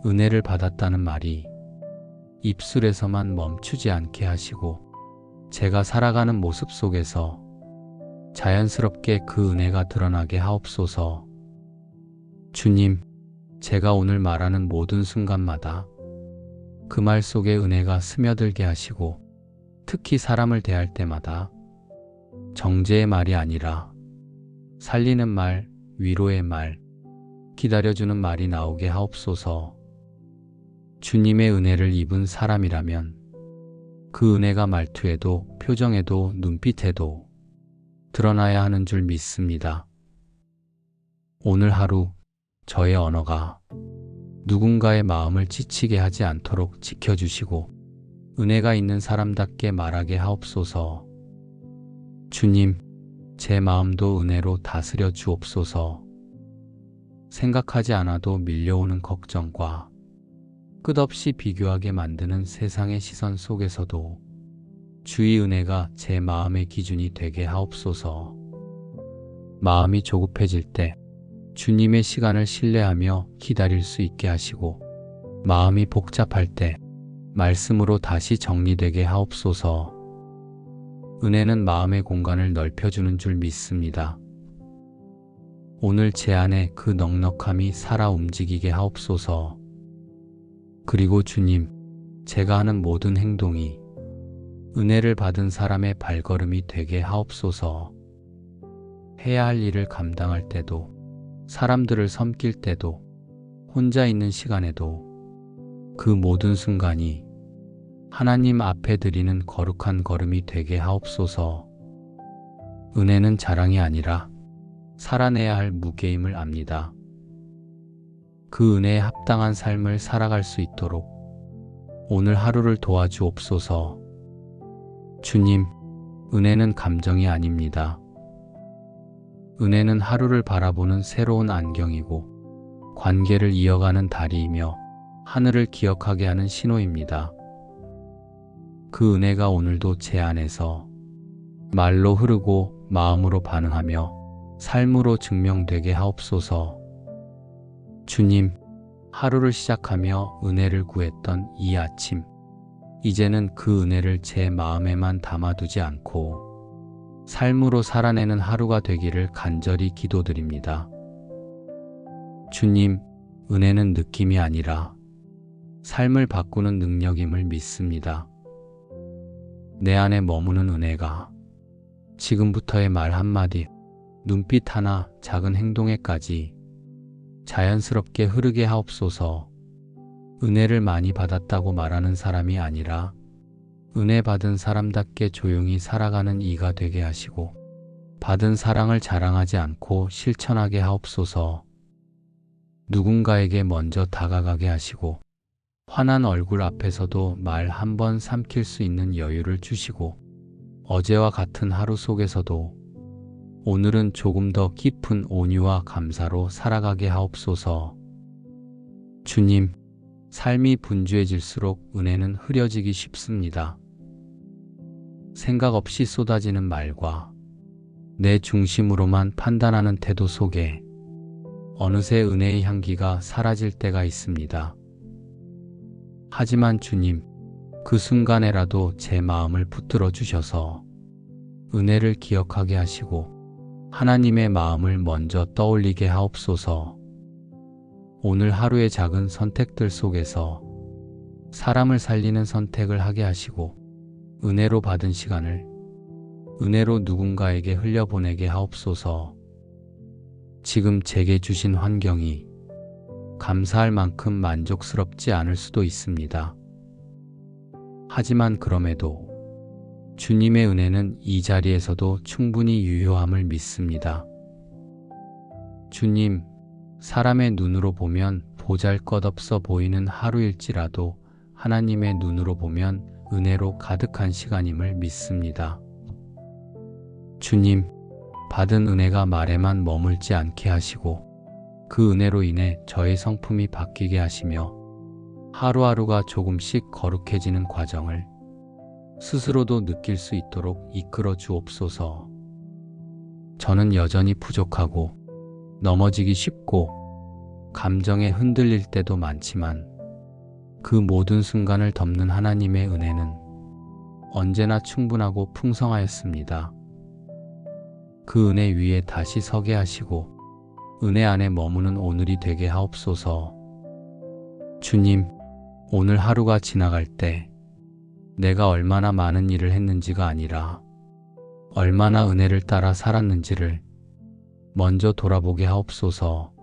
은혜를 받았다는 말이 입술에서만 멈추지 않게 하시고 제가 살아가는 모습 속에서 자연스럽게 그 은혜가 드러나게 하옵소서. 주님, 제가 오늘 말하는 모든 순간마다 그 말 속에 은혜가 스며들게 하시고, 특히 사람을 대할 때마다 정죄의 말이 아니라 살리는 말, 위로의 말, 기다려주는 말이 나오게 하옵소서. 주님의 은혜를 입은 사람이라면 그 은혜가 말투에도 표정에도 눈빛에도 드러나야 하는 줄 믿습니다. 오늘 하루 저의 언어가 누군가의 마음을 지치게 하지 않도록 지켜주시고 은혜가 있는 사람답게 말하게 하옵소서. 주님, 제 마음도 은혜로 다스려 주옵소서. 생각하지 않아도 밀려오는 걱정과 끝없이 비교하게 만드는 세상의 시선 속에서도 주의 은혜가 제 마음의 기준이 되게 하옵소서. 마음이 조급해질 때 주님의 시간을 신뢰하며 기다릴 수 있게 하시고, 마음이 복잡할 때 말씀으로 다시 정리되게 하옵소서. 은혜는 마음의 공간을 넓혀주는 줄 믿습니다. 오늘 제 안에 그 넉넉함이 살아 움직이게 하옵소서. 그리고 주님, 제가 하는 모든 행동이 은혜를 받은 사람의 발걸음이 되게 하옵소서. 해야 할 일을 감당할 때도, 사람들을 섬길 때도, 혼자 있는 시간에도 그 모든 순간이 하나님 앞에 드리는 거룩한 걸음이 되게 하옵소서. 은혜는 자랑이 아니라 살아내야 할 무게임을 압니다. 그 은혜에 합당한 삶을 살아갈 수 있도록 오늘 하루를 도와주옵소서. 주님, 은혜는 감정이 아닙니다. 은혜는 하루를 바라보는 새로운 안경이고 관계를 이어가는 다리이며 하늘을 기억하게 하는 신호입니다. 그 은혜가 오늘도 제 안에서 말로 흐르고 마음으로 반응하며 삶으로 증명되게 하옵소서. 주님, 하루를 시작하며 은혜를 구했던 이 아침, 이제는 그 은혜를 제 마음에만 담아두지 않고 삶으로 살아내는 하루가 되기를 간절히 기도드립니다. 주님, 은혜는 느낌이 아니라 삶을 바꾸는 능력임을 믿습니다. 내 안에 머무는 은혜가 지금부터의 말 한마디, 눈빛 하나, 작은 행동에까지 자연스럽게 흐르게 하옵소서. 은혜를 많이 받았다고 말하는 사람이 아니라 은혜 받은 사람답게 조용히 살아가는 이가 되게 하시고, 받은 사랑을 자랑하지 않고 실천하게 하옵소서. 누군가에게 먼저 다가가게 하시고, 환한 얼굴 앞에서도 말 한 번 삼킬 수 있는 여유를 주시고, 어제와 같은 하루 속에서도 오늘은 조금 더 깊은 온유와 감사로 살아가게 하옵소서. 주님, 삶이 분주해질수록 은혜는 흐려지기 쉽습니다. 생각 없이 쏟아지는 말과 내 중심으로만 판단하는 태도 속에 어느새 은혜의 향기가 사라질 때가 있습니다. 하지만 주님, 그 순간에라도 제 마음을 붙들어 주셔서 은혜를 기억하게 하시고 하나님의 마음을 먼저 떠올리게 하옵소서. 오늘 하루의 작은 선택들 속에서 사람을 살리는 선택을 하게 하시고, 은혜로 받은 시간을 은혜로 누군가에게 흘려보내게 하옵소서. 지금 제게 주신 환경이 감사할 만큼 만족스럽지 않을 수도 있습니다. 하지만 그럼에도 주님의 은혜는 이 자리에서도 충분히 유효함을 믿습니다. 주님, 사람의 눈으로 보면 보잘것없어 보이는 하루일지라도 하나님의 눈으로 보면 은혜로 가득한 시간임을 믿습니다. 주님, 받은 은혜가 말에만 머물지 않게 하시고 그 은혜로 인해 저의 성품이 바뀌게 하시며 하루하루가 조금씩 거룩해지는 과정을 스스로도 느낄 수 있도록 이끌어 주옵소서. 저는 여전히 부족하고 넘어지기 쉽고 감정에 흔들릴 때도 많지만 그 모든 순간을 덮는 하나님의 은혜는 언제나 충분하고 풍성하였습니다. 그 은혜 위에 다시 서게 하시고 은혜 안에 머무는 오늘이 되게 하옵소서. 주님, 오늘 하루가 지나갈 때 내가 얼마나 많은 일을 했는지가 아니라 얼마나 은혜를 따라 살았는지를 먼저 돌아보게 하옵소서.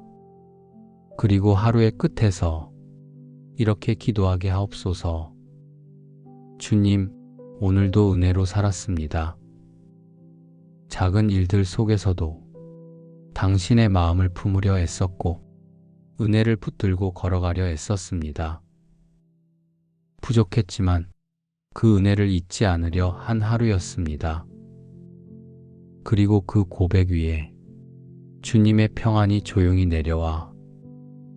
그리고 하루의 끝에서 이렇게 기도하게 하옵소서. 주님, 오늘도 은혜로 살았습니다. 작은 일들 속에서도 당신의 마음을 품으려 애썼고 은혜를 붙들고 걸어가려 애썼습니다. 부족했지만 그 은혜를 잊지 않으려 한 하루였습니다. 그리고 그 고백 위에 주님의 평안이 조용히 내려와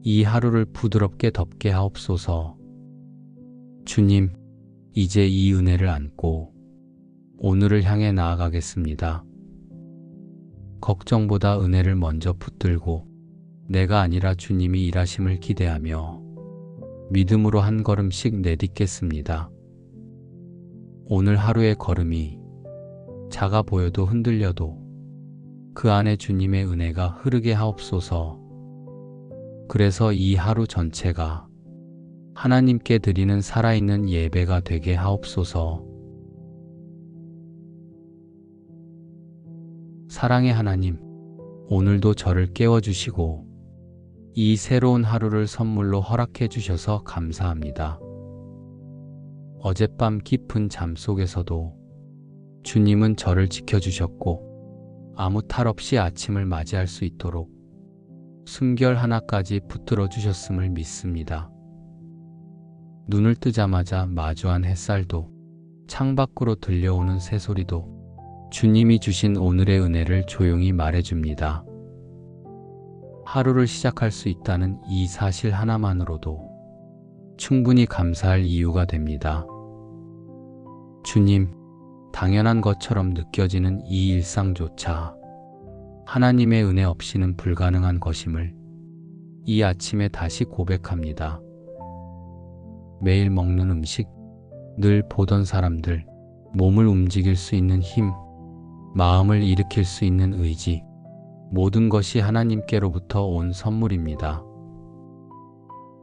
이 하루를 부드럽게 덮게 하옵소서. 주님, 이제 이 은혜를 안고 오늘을 향해 나아가겠습니다. 걱정보다 은혜를 먼저 붙들고 내가 아니라 주님이 일하심을 기대하며 믿음으로 한 걸음씩 내딛겠습니다. 오늘 하루의 걸음이 작아 보여도 흔들려도 그 안에 주님의 은혜가 흐르게 하옵소서. 그래서 이 하루 전체가 하나님께 드리는 살아있는 예배가 되게 하옵소서. 사랑의 하나님, 오늘도 저를 깨워주시고 이 새로운 하루를 선물로 허락해 주셔서 감사합니다. 어젯밤 깊은 잠 속에서도 주님은 저를 지켜주셨고 아무 탈 없이 아침을 맞이할 수 있도록 숨결 하나까지 붙들어 주셨음을 믿습니다. 눈을 뜨자마자 마주한 햇살도 창밖으로 들려오는 새소리도 주님이 주신 오늘의 은혜를 조용히 말해줍니다. 하루를 시작할 수 있다는 이 사실 하나만으로도 충분히 감사할 이유가 됩니다. 주님, 당연한 것처럼 느껴지는 이 일상조차 하나님의 은혜 없이는 불가능한 것임을 이 아침에 다시 고백합니다. 매일 먹는 음식, 늘 보던 사람들, 몸을 움직일 수 있는 힘, 마음을 일으킬 수 있는 의지, 모든 것이 하나님께로부터 온 선물입니다.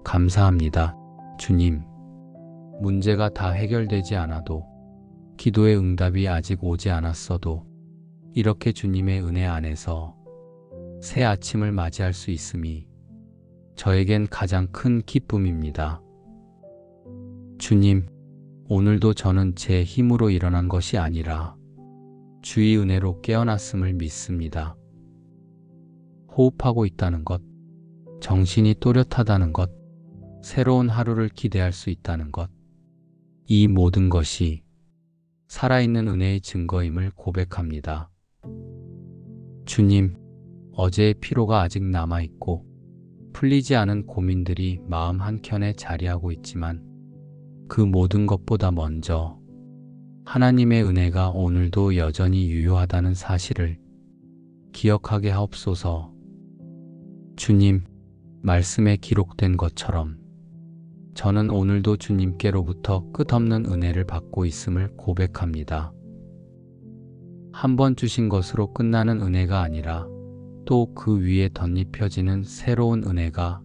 감사합니다, 주님. 문제가 다 해결되지 않아도, 기도의 응답이 아직 오지 않았어도 이렇게 주님의 은혜 안에서 새 아침을 맞이할 수 있음이 저에겐 가장 큰 기쁨입니다. 주님, 오늘도 저는 제 힘으로 일어난 것이 아니라 주의 은혜로 깨어났음을 믿습니다. 호흡하고 있다는 것, 정신이 또렷하다는 것, 새로운 하루를 기대할 수 있다는 것, 이 모든 것이 살아있는 은혜의 증거임을 고백합니다. 주님, 어제의 피로가 아직 남아있고 풀리지 않은 고민들이 마음 한켠에 자리하고 있지만 그 모든 것보다 먼저 하나님의 은혜가 오늘도 여전히 유효하다는 사실을 기억하게 하옵소서. 주님, 말씀에 기록된 것처럼 저는 오늘도 주님께로부터 끝없는 은혜를 받고 있음을 고백합니다. 한 번 주신 것으로 끝나는 은혜가 아니라 또 그 위에 덧입혀지는 새로운 은혜가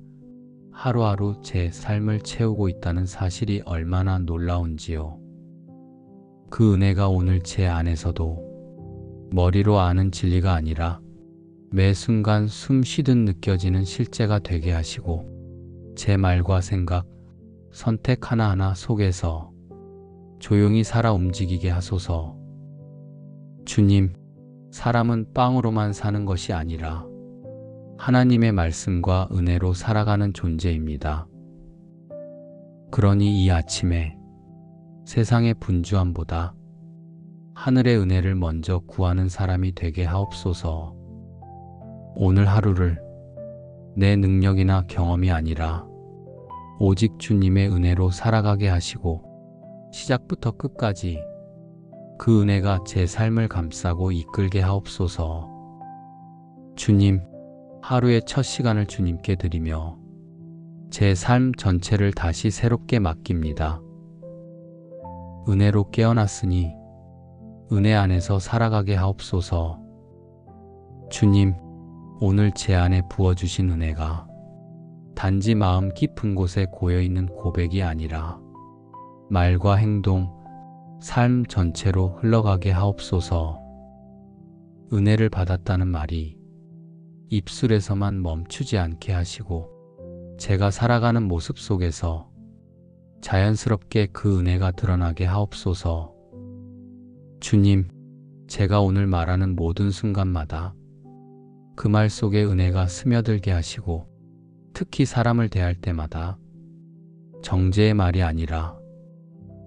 하루하루 제 삶을 채우고 있다는 사실이 얼마나 놀라운지요. 그 은혜가 오늘 제 안에서도 머리로 아는 진리가 아니라 매 순간 숨 쉬듯 느껴지는 실제가 되게 하시고 제 말과 생각, 선택 하나하나 속에서 조용히 살아 움직이게 하소서. 주님, 사람은 빵으로만 사는 것이 아니라 하나님의 말씀과 은혜로 살아가는 존재입니다. 그러니 이 아침에 세상의 분주함보다 하늘의 은혜를 먼저 구하는 사람이 되게 하옵소서. 오늘 하루를 내 능력이나 경험이 아니라 오직 주님의 은혜로 살아가게 하시고 시작부터 끝까지 그 은혜가 제 삶을 감싸고 이끌게 하옵소서. 주님, 하루의 첫 시간을 주님께 드리며 제 삶 전체를 다시 새롭게 맡깁니다. 은혜로 깨어났으니 은혜 안에서 살아가게 하옵소서. 주님, 오늘 제 안에 부어주신 은혜가 단지 마음 깊은 곳에 고여있는 고백이 아니라 말과 행동, 삶 전체로 흘러가게 하옵소서. 은혜를 받았다는 말이 입술에서만 멈추지 않게 하시고 제가 살아가는 모습 속에서 자연스럽게 그 은혜가 드러나게 하옵소서. 주님, 제가 오늘 말하는 모든 순간마다 그 말 속에 은혜가 스며들게 하시고 특히 사람을 대할 때마다 정죄의 말이 아니라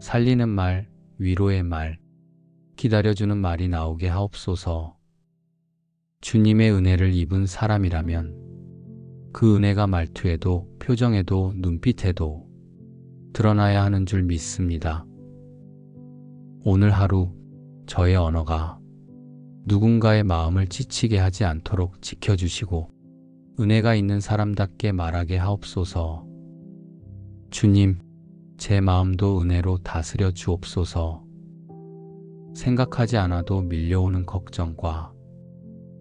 살리는 말, 위로의 말, 기다려주는 말이 나오게 하옵소서. 주님의 은혜를 입은 사람이라면 그 은혜가 말투에도 표정에도 눈빛에도 드러나야 하는 줄 믿습니다. 오늘 하루 저의 언어가 누군가의 마음을 지치게 하지 않도록 지켜주시고 은혜가 있는 사람답게 말하게 하옵소서. 주님, 제 마음도 은혜로 다스려 주옵소서. 생각하지 않아도 밀려오는 걱정과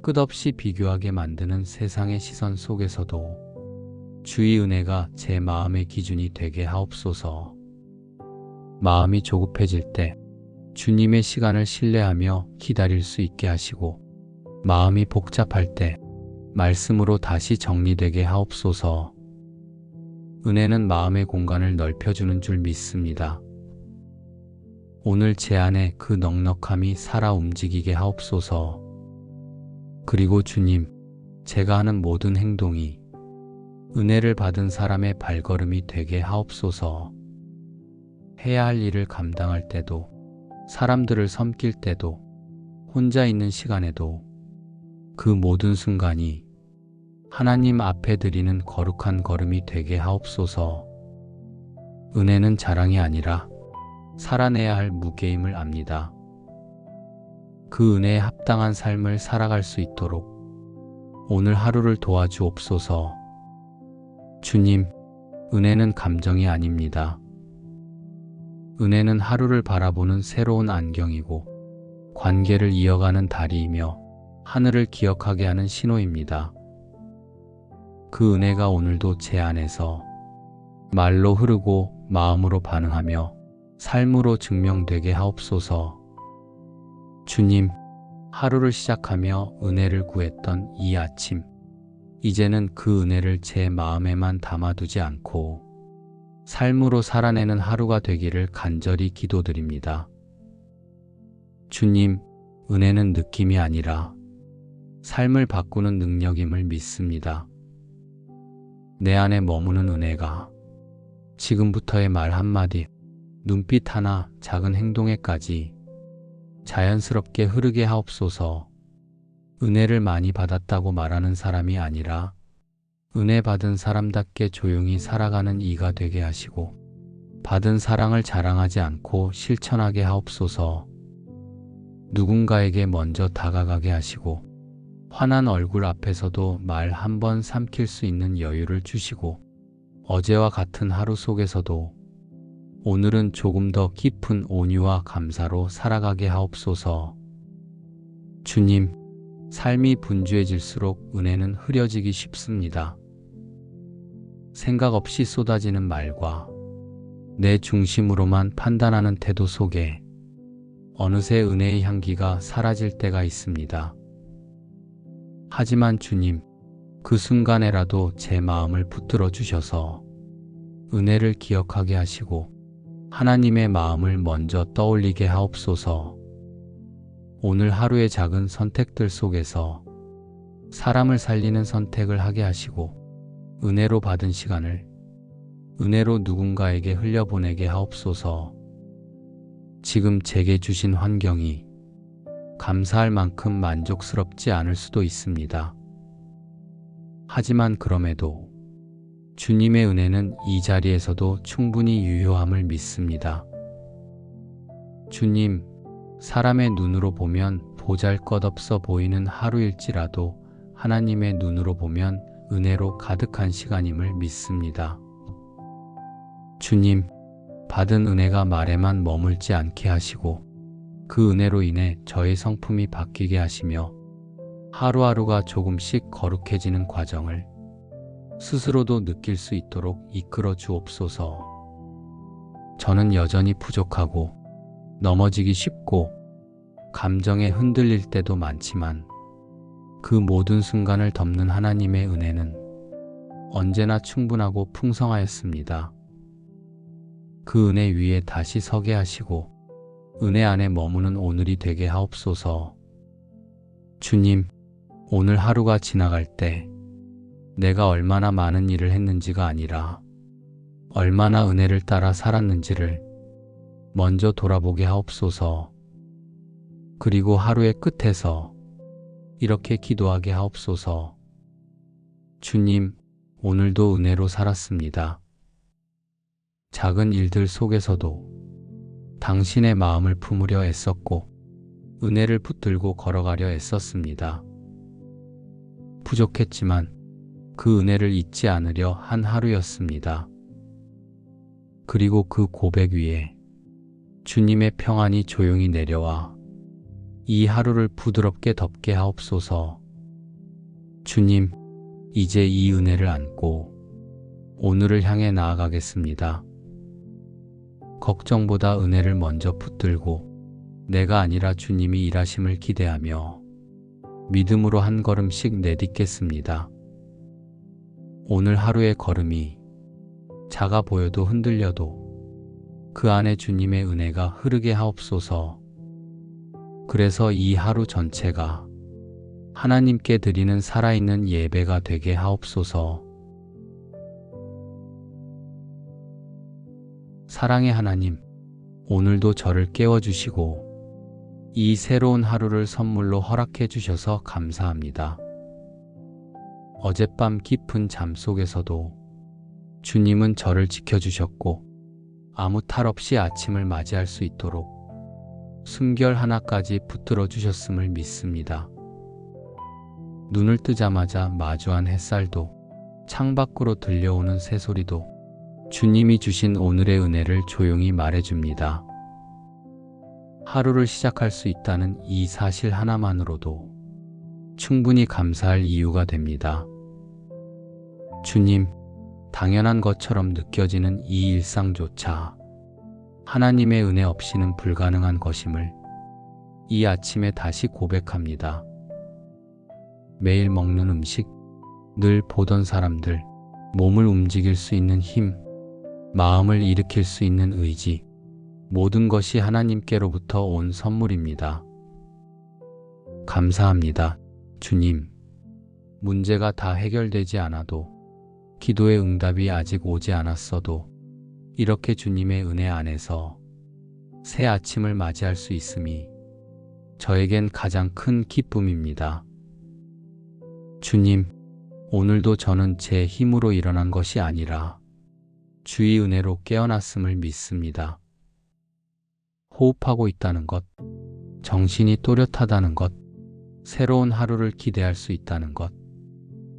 끝없이 비교하게 만드는 세상의 시선 속에서도 주의 은혜가 제 마음의 기준이 되게 하옵소서. 마음이 조급해질 때 주님의 시간을 신뢰하며 기다릴 수 있게 하시고 마음이 복잡할 때 말씀으로 다시 정리되게 하옵소서. 은혜는 마음의 공간을 넓혀주는 줄 믿습니다. 오늘 제 안에 그 넉넉함이 살아 움직이게 하옵소서. 그리고 주님, 제가 하는 모든 행동이 은혜를 받은 사람의 발걸음이 되게 하옵소서. 해야 할 일을 감당할 때도, 사람들을 섬길 때도, 혼자 있는 시간에도 그 모든 순간이 하나님 앞에 드리는 거룩한 걸음이 되게 하옵소서. 은혜는 자랑이 아니라 살아내야 할 무게임을 압니다. 그 은혜에 합당한 삶을 살아갈 수 있도록 오늘 하루를 도와주옵소서. 주님, 은혜는 감정이 아닙니다. 은혜는 하루를 바라보는 새로운 안경이고 관계를 이어가는 다리이며 하늘을 기억하게 하는 신호입니다. 그 은혜가 오늘도 제 안에서 말로 흐르고 마음으로 반응하며 삶으로 증명되게 하옵소서. 주님, 하루를 시작하며 은혜를 구했던 이 아침, 이제는 그 은혜를 제 마음에만 담아두지 않고 삶으로 살아내는 하루가 되기를 간절히 기도드립니다. 주님, 은혜는 느낌이 아니라 삶을 바꾸는 능력임을 믿습니다. 내 안에 머무는 은혜가 지금부터의 말 한마디, 눈빛 하나, 작은 행동에까지 자연스럽게 흐르게 하옵소서. 은혜를 많이 받았다고 말하는 사람이 아니라 은혜 받은 사람답게 조용히 살아가는 이가 되게 하시고 받은 사랑을 자랑하지 않고 실천하게 하옵소서. 누군가에게 먼저 다가가게 하시고 환한 얼굴 앞에서도 말 한 번 삼킬 수 있는 여유를 주시고 어제와 같은 하루 속에서도 오늘은 조금 더 깊은 온유와 감사로 살아가게 하옵소서. 주님, 삶이 분주해질수록 은혜는 흐려지기 쉽습니다. 생각 없이 쏟아지는 말과 내 중심으로만 판단하는 태도 속에 어느새 은혜의 향기가 사라질 때가 있습니다. 하지만 주님, 그 순간에라도 제 마음을 붙들어 주셔서 은혜를 기억하게 하시고 하나님의 마음을 먼저 떠올리게 하옵소서. 오늘 하루의 작은 선택들 속에서 사람을 살리는 선택을 하게 하시고 은혜로 받은 시간을 은혜로 누군가에게 흘려보내게 하옵소서. 지금 제게 주신 환경이 감사할 만큼 만족스럽지 않을 수도 있습니다. 하지만 그럼에도 주님의 은혜는 이 자리에서도 충분히 유효함을 믿습니다. 주님, 사람의 눈으로 보면 보잘것없어 보이는 하루일지라도 하나님의 눈으로 보면 은혜로 가득한 시간임을 믿습니다. 주님, 받은 은혜가 말에만 머물지 않게 하시고 그 은혜로 인해 저의 성품이 바뀌게 하시며 하루하루가 조금씩 거룩해지는 과정을 스스로도 느낄 수 있도록 이끌어 주옵소서. 저는 여전히 부족하고 넘어지기 쉽고 감정에 흔들릴 때도 많지만 그 모든 순간을 덮는 하나님의 은혜는 언제나 충분하고 풍성하였습니다. 그 은혜 위에 다시 서게 하시고 은혜 안에 머무는 오늘이 되게 하옵소서. 주님, 오늘 하루가 지나갈 때 내가 얼마나 많은 일을 했는지가 아니라 얼마나 은혜를 따라 살았는지를 먼저 돌아보게 하옵소서. 그리고 하루의 끝에서 이렇게 기도하게 하옵소서. 주님, 오늘도 은혜로 살았습니다. 작은 일들 속에서도 당신의 마음을 품으려 애썼고 은혜를 붙들고 걸어가려 애썼습니다. 부족했지만 그 은혜를 잊지 않으려 한 하루였습니다. 그리고 그 고백 위에 주님의 평안이 조용히 내려와 이 하루를 부드럽게 덮게 하옵소서. 주님, 이제 이 은혜를 안고 오늘을 향해 나아가겠습니다. 걱정보다 은혜를 먼저 붙들고 내가 아니라 주님이 일하심을 기대하며 믿음으로 한 걸음씩 내딛겠습니다. 오늘 하루의 걸음이 작아 보여도 흔들려도 그 안에 주님의 은혜가 흐르게 하옵소서. 그래서 이 하루 전체가 하나님께 드리는 살아있는 예배가 되게 하옵소서. 사랑의 하나님, 오늘도 저를 깨워주시고 이 새로운 하루를 선물로 허락해 주셔서 감사합니다. 어젯밤 깊은 잠 속에서도 주님은 저를 지켜주셨고 아무 탈 없이 아침을 맞이할 수 있도록 숨결 하나까지 붙들어 주셨음을 믿습니다. 눈을 뜨자마자 마주한 햇살도 창밖으로 들려오는 새소리도 주님이 주신 오늘의 은혜를 조용히 말해줍니다. 하루를 시작할 수 있다는 이 사실 하나만으로도 충분히 감사할 이유가 됩니다. 주님, 당연한 것처럼 느껴지는 이 일상조차 하나님의 은혜 없이는 불가능한 것임을 이 아침에 다시 고백합니다. 매일 먹는 음식, 늘 보던 사람들, 몸을 움직일 수 있는 힘, 마음을 일으킬 수 있는 의지, 모든 것이 하나님께로부터 온 선물입니다. 감사합니다, 주님. 문제가 다 해결되지 않아도, 기도의 응답이 아직 오지 않았어도 이렇게 주님의 은혜 안에서 새 아침을 맞이할 수 있음이 저에겐 가장 큰 기쁨입니다. 주님, 오늘도 저는 제 힘으로 일어난 것이 아니라 주의 은혜로 깨어났음을 믿습니다. 호흡하고 있다는 것, 정신이 또렷하다는 것, 새로운 하루를 기대할 수 있다는 것,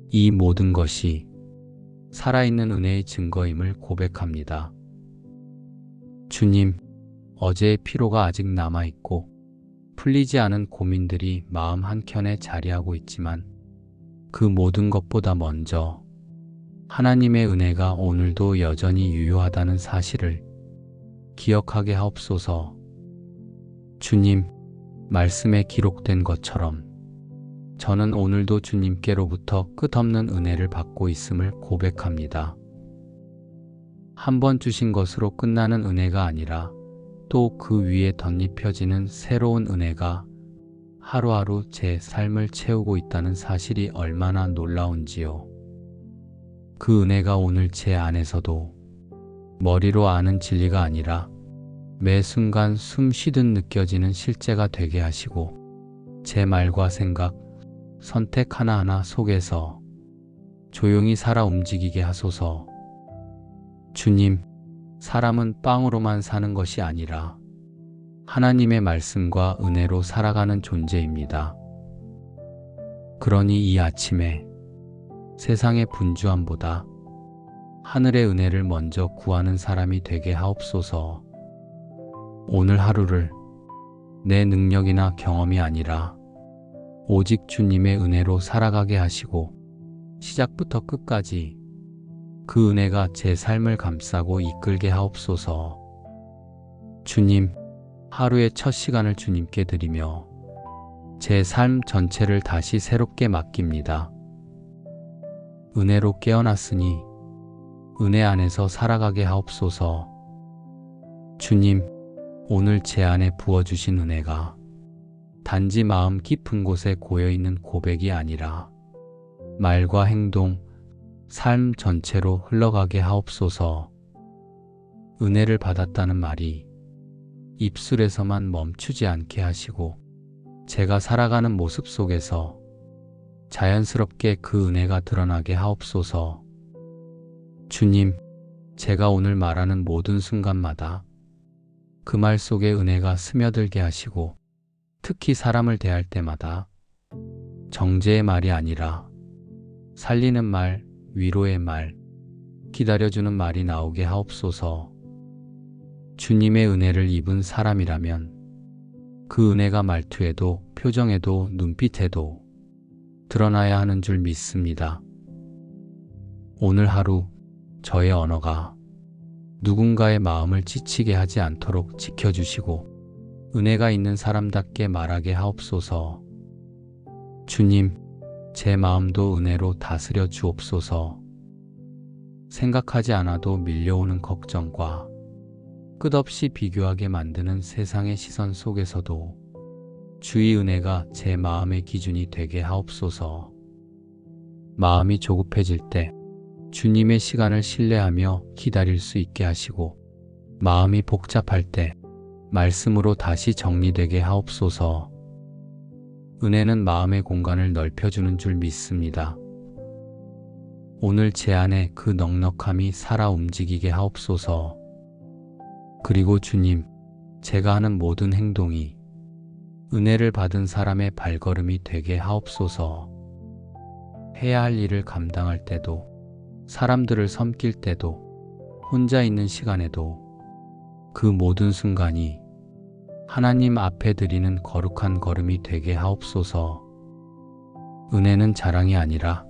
이 모든 것이 살아있는 은혜의 증거임을 고백합니다. 주님, 어제의 피로가 아직 남아있고 풀리지 않은 고민들이 마음 한켠에 자리하고 있지만 그 모든 것보다 먼저 하나님의 은혜가 오늘도 여전히 유효하다는 사실을 기억하게 하옵소서. 주님, 말씀에 기록된 것처럼 저는 오늘도 주님께로부터 끝없는 은혜를 받고 있음을 고백합니다. 한 번 주신 것으로 끝나는 은혜가 아니라 또 그 위에 덧입혀지는 새로운 은혜가 하루하루 제 삶을 채우고 있다는 사실이 얼마나 놀라운지요. 그 은혜가 오늘 제 안에서도 머리로 아는 진리가 아니라 매 순간 숨 쉬듯 느껴지는 실제가 되게 하시고 제 말과 생각, 선택 하나하나 속에서 조용히 살아 움직이게 하소서. 주님, 사람은 빵으로만 사는 것이 아니라 하나님의 말씀과 은혜로 살아가는 존재입니다. 그러니 이 아침에 세상의 분주함보다 하늘의 은혜를 먼저 구하는 사람이 되게 하옵소서. 오늘 하루를 내 능력이나 경험이 아니라 오직 주님의 은혜로 살아가게 하시고 시작부터 끝까지 그 은혜가 제 삶을 감싸고 이끌게 하옵소서. 주님, 하루의 첫 시간을 주님께 드리며 제 삶 전체를 다시 새롭게 맡깁니다. 은혜로 깨어났으니 은혜 안에서 살아가게 하옵소서. 주님, 오늘 제 안에 부어주신 은혜가 단지 마음 깊은 곳에 고여있는 고백이 아니라 말과 행동, 삶 전체로 흘러가게 하옵소서. 은혜를 받았다는 말이 입술에서만 멈추지 않게 하시고 제가 살아가는 모습 속에서 자연스럽게 그 은혜가 드러나게 하옵소서. 주님, 제가 오늘 말하는 모든 순간마다 그 말 속에 은혜가 스며들게 하시고 특히 사람을 대할 때마다 정죄의 말이 아니라 살리는 말, 위로의 말, 기다려주는 말이 나오게 하옵소서. 주님의 은혜를 입은 사람이라면 그 은혜가 말투에도 표정에도 눈빛에도 드러나야 하는 줄 믿습니다. 오늘 하루 저의 언어가 누군가의 마음을 지치게 하지 않도록 지켜주시고 은혜가 있는 사람답게 말하게 하옵소서. 주님, 제 마음도 은혜로 다스려 주옵소서. 생각하지 않아도 밀려오는 걱정과 끝없이 비교하게 만드는 세상의 시선 속에서도 주의 은혜가 제 마음의 기준이 되게 하옵소서. 마음이 조급해질 때 주님의 시간을 신뢰하며 기다릴 수 있게 하시고 마음이 복잡할 때 말씀으로 다시 정리되게 하옵소서. 은혜는 마음의 공간을 넓혀주는 줄 믿습니다. 오늘 제 안에 그 넉넉함이 살아 움직이게 하옵소서. 그리고 주님, 제가 하는 모든 행동이 은혜를 받은 사람의 발걸음이 되게 하옵소서. 해야 할 일을 감당할 때도, 사람들을 섬길 때도, 혼자 있는 시간에도 그 모든 순간이 하나님 앞에 드리는 거룩한 걸음이 되게 하옵소서. 은혜는 자랑이 아니라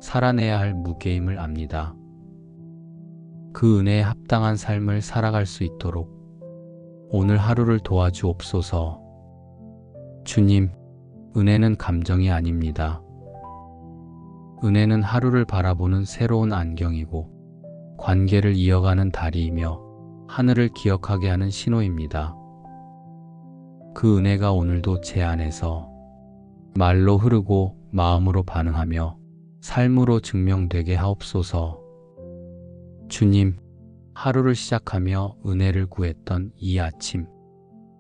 살아내야 할 무게임을 압니다. 그 은혜에 합당한 삶을 살아갈 수 있도록 오늘 하루를 도와주옵소서. 주님, 은혜는 감정이 아닙니다. 은혜는 하루를 바라보는 새로운 안경이고 관계를 이어가는 다리이며 하늘을 기억하게 하는 신호입니다. 그 은혜가 오늘도 제 안에서 말로 흐르고 마음으로 반응하며 삶으로 증명되게 하옵소서. 주님, 하루를 시작하며 은혜를 구했던 이 아침,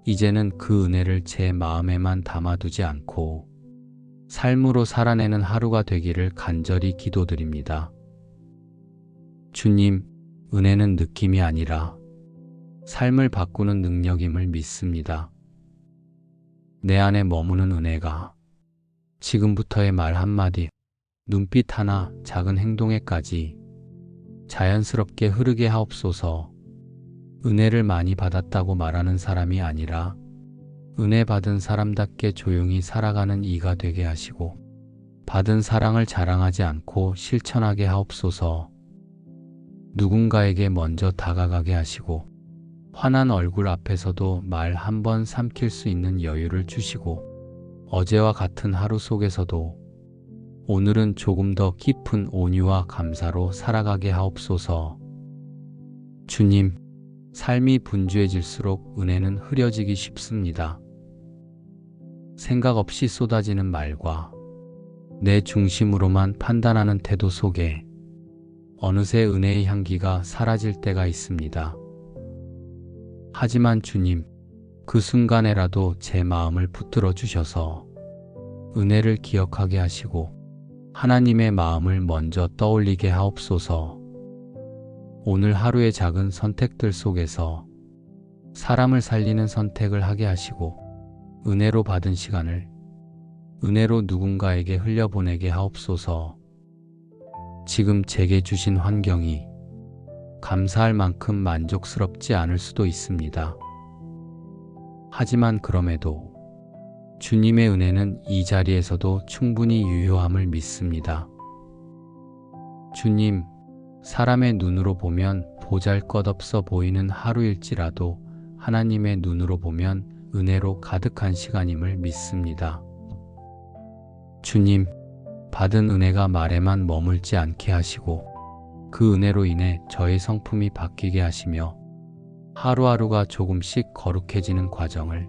이제는 그 은혜를 제 마음에만 담아두지 않고 삶으로 살아내는 하루가 되기를 간절히 기도드립니다. 주님, 은혜는 느낌이 아니라 삶을 바꾸는 능력임을 믿습니다. 내 안에 머무는 은혜가 지금부터의 말 한마디, 눈빛 하나, 작은 행동에까지 자연스럽게 흐르게 하옵소서. 은혜를 많이 받았다고 말하는 사람이 아니라 은혜 받은 사람답게 조용히 살아가는 이가 되게 하시고 받은 사랑을 자랑하지 않고 실천하게 하옵소서. 누군가에게 먼저 다가가게 하시고 환한 얼굴 앞에서도 말 한 번 삼킬 수 있는 여유를 주시고 어제와 같은 하루 속에서도 오늘은 조금 더 깊은 온유와 감사로 살아가게 하옵소서. 주님, 삶이 분주해질수록 은혜는 흐려지기 쉽습니다. 생각 없이 쏟아지는 말과 내 중심으로만 판단하는 태도 속에 어느새 은혜의 향기가 사라질 때가 있습니다. 하지만 주님, 그 순간에라도 제 마음을 붙들어 주셔서 은혜를 기억하게 하시고 하나님의 마음을 먼저 떠올리게 하옵소서. 오늘 하루의 작은 선택들 속에서 사람을 살리는 선택을 하게 하시고 은혜로 받은 시간을 은혜로 누군가에게 흘려보내게 하옵소서. 지금 제게 주신 환경이 감사할 만큼 만족스럽지 않을 수도 있습니다. 하지만 그럼에도 주님의 은혜는 이 자리에서도 충분히 유효함을 믿습니다. 주님, 사람의 눈으로 보면 보잘것없어 보이는 하루일지라도 하나님의 눈으로 보면 은혜로 가득한 시간임을 믿습니다. 주님, 받은 은혜가 말에만 머물지 않게 하시고 그 은혜로 인해 저의 성품이 바뀌게 하시며 하루하루가 조금씩 거룩해지는 과정을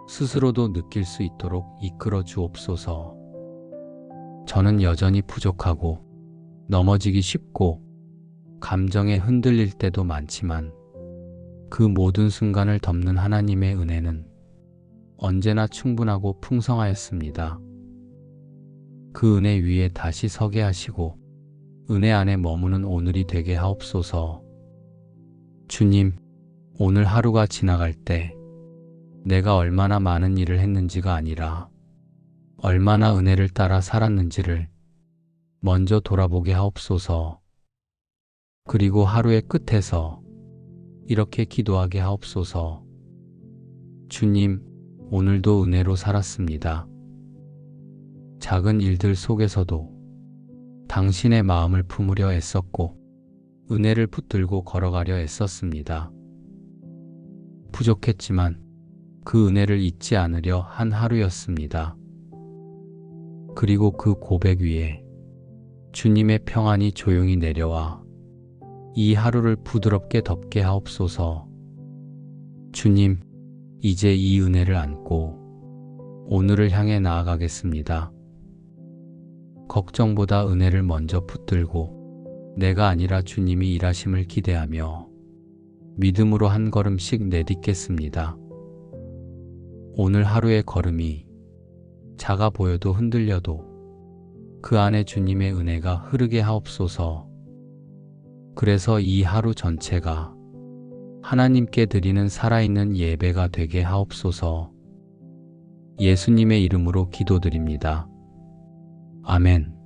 스스로도 느낄 수 있도록 이끌어 주옵소서. 저는 여전히 부족하고 넘어지기 쉽고 감정에 흔들릴 때도 많지만 그 모든 순간을 덮는 하나님의 은혜는 언제나 충분하고 풍성하였습니다. 그 은혜 위에 다시 서게 하시고 은혜 안에 머무는 오늘이 되게 하옵소서. 주님, 오늘 하루가 지나갈 때 내가 얼마나 많은 일을 했는지가 아니라 얼마나 은혜를 따라 살았는지를 먼저 돌아보게 하옵소서. 그리고 하루의 끝에서 이렇게 기도하게 하옵소서. 주님, 오늘도 은혜로 살았습니다. 작은 일들 속에서도 당신의 마음을 품으려 애썼고 은혜를 붙들고 걸어가려 애썼습니다. 부족했지만 그 은혜를 잊지 않으려 한 하루였습니다. 그리고 그 고백 위에 주님의 평안이 조용히 내려와 이 하루를 부드럽게 덮게 하옵소서. 주님, 이제 이 은혜를 안고 오늘을 향해 나아가겠습니다. 걱정보다 은혜를 먼저 붙들고 내가 아니라 주님이 일하심을 기대하며 믿음으로 한 걸음씩 내딛겠습니다. 오늘 하루의 걸음이 작아 보여도 흔들려도 그 안에 주님의 은혜가 흐르게 하옵소서. 그래서 이 하루 전체가 하나님께 드리는 살아있는 예배가 되게 하옵소서. 예수님의 이름으로 기도드립니다. 아멘.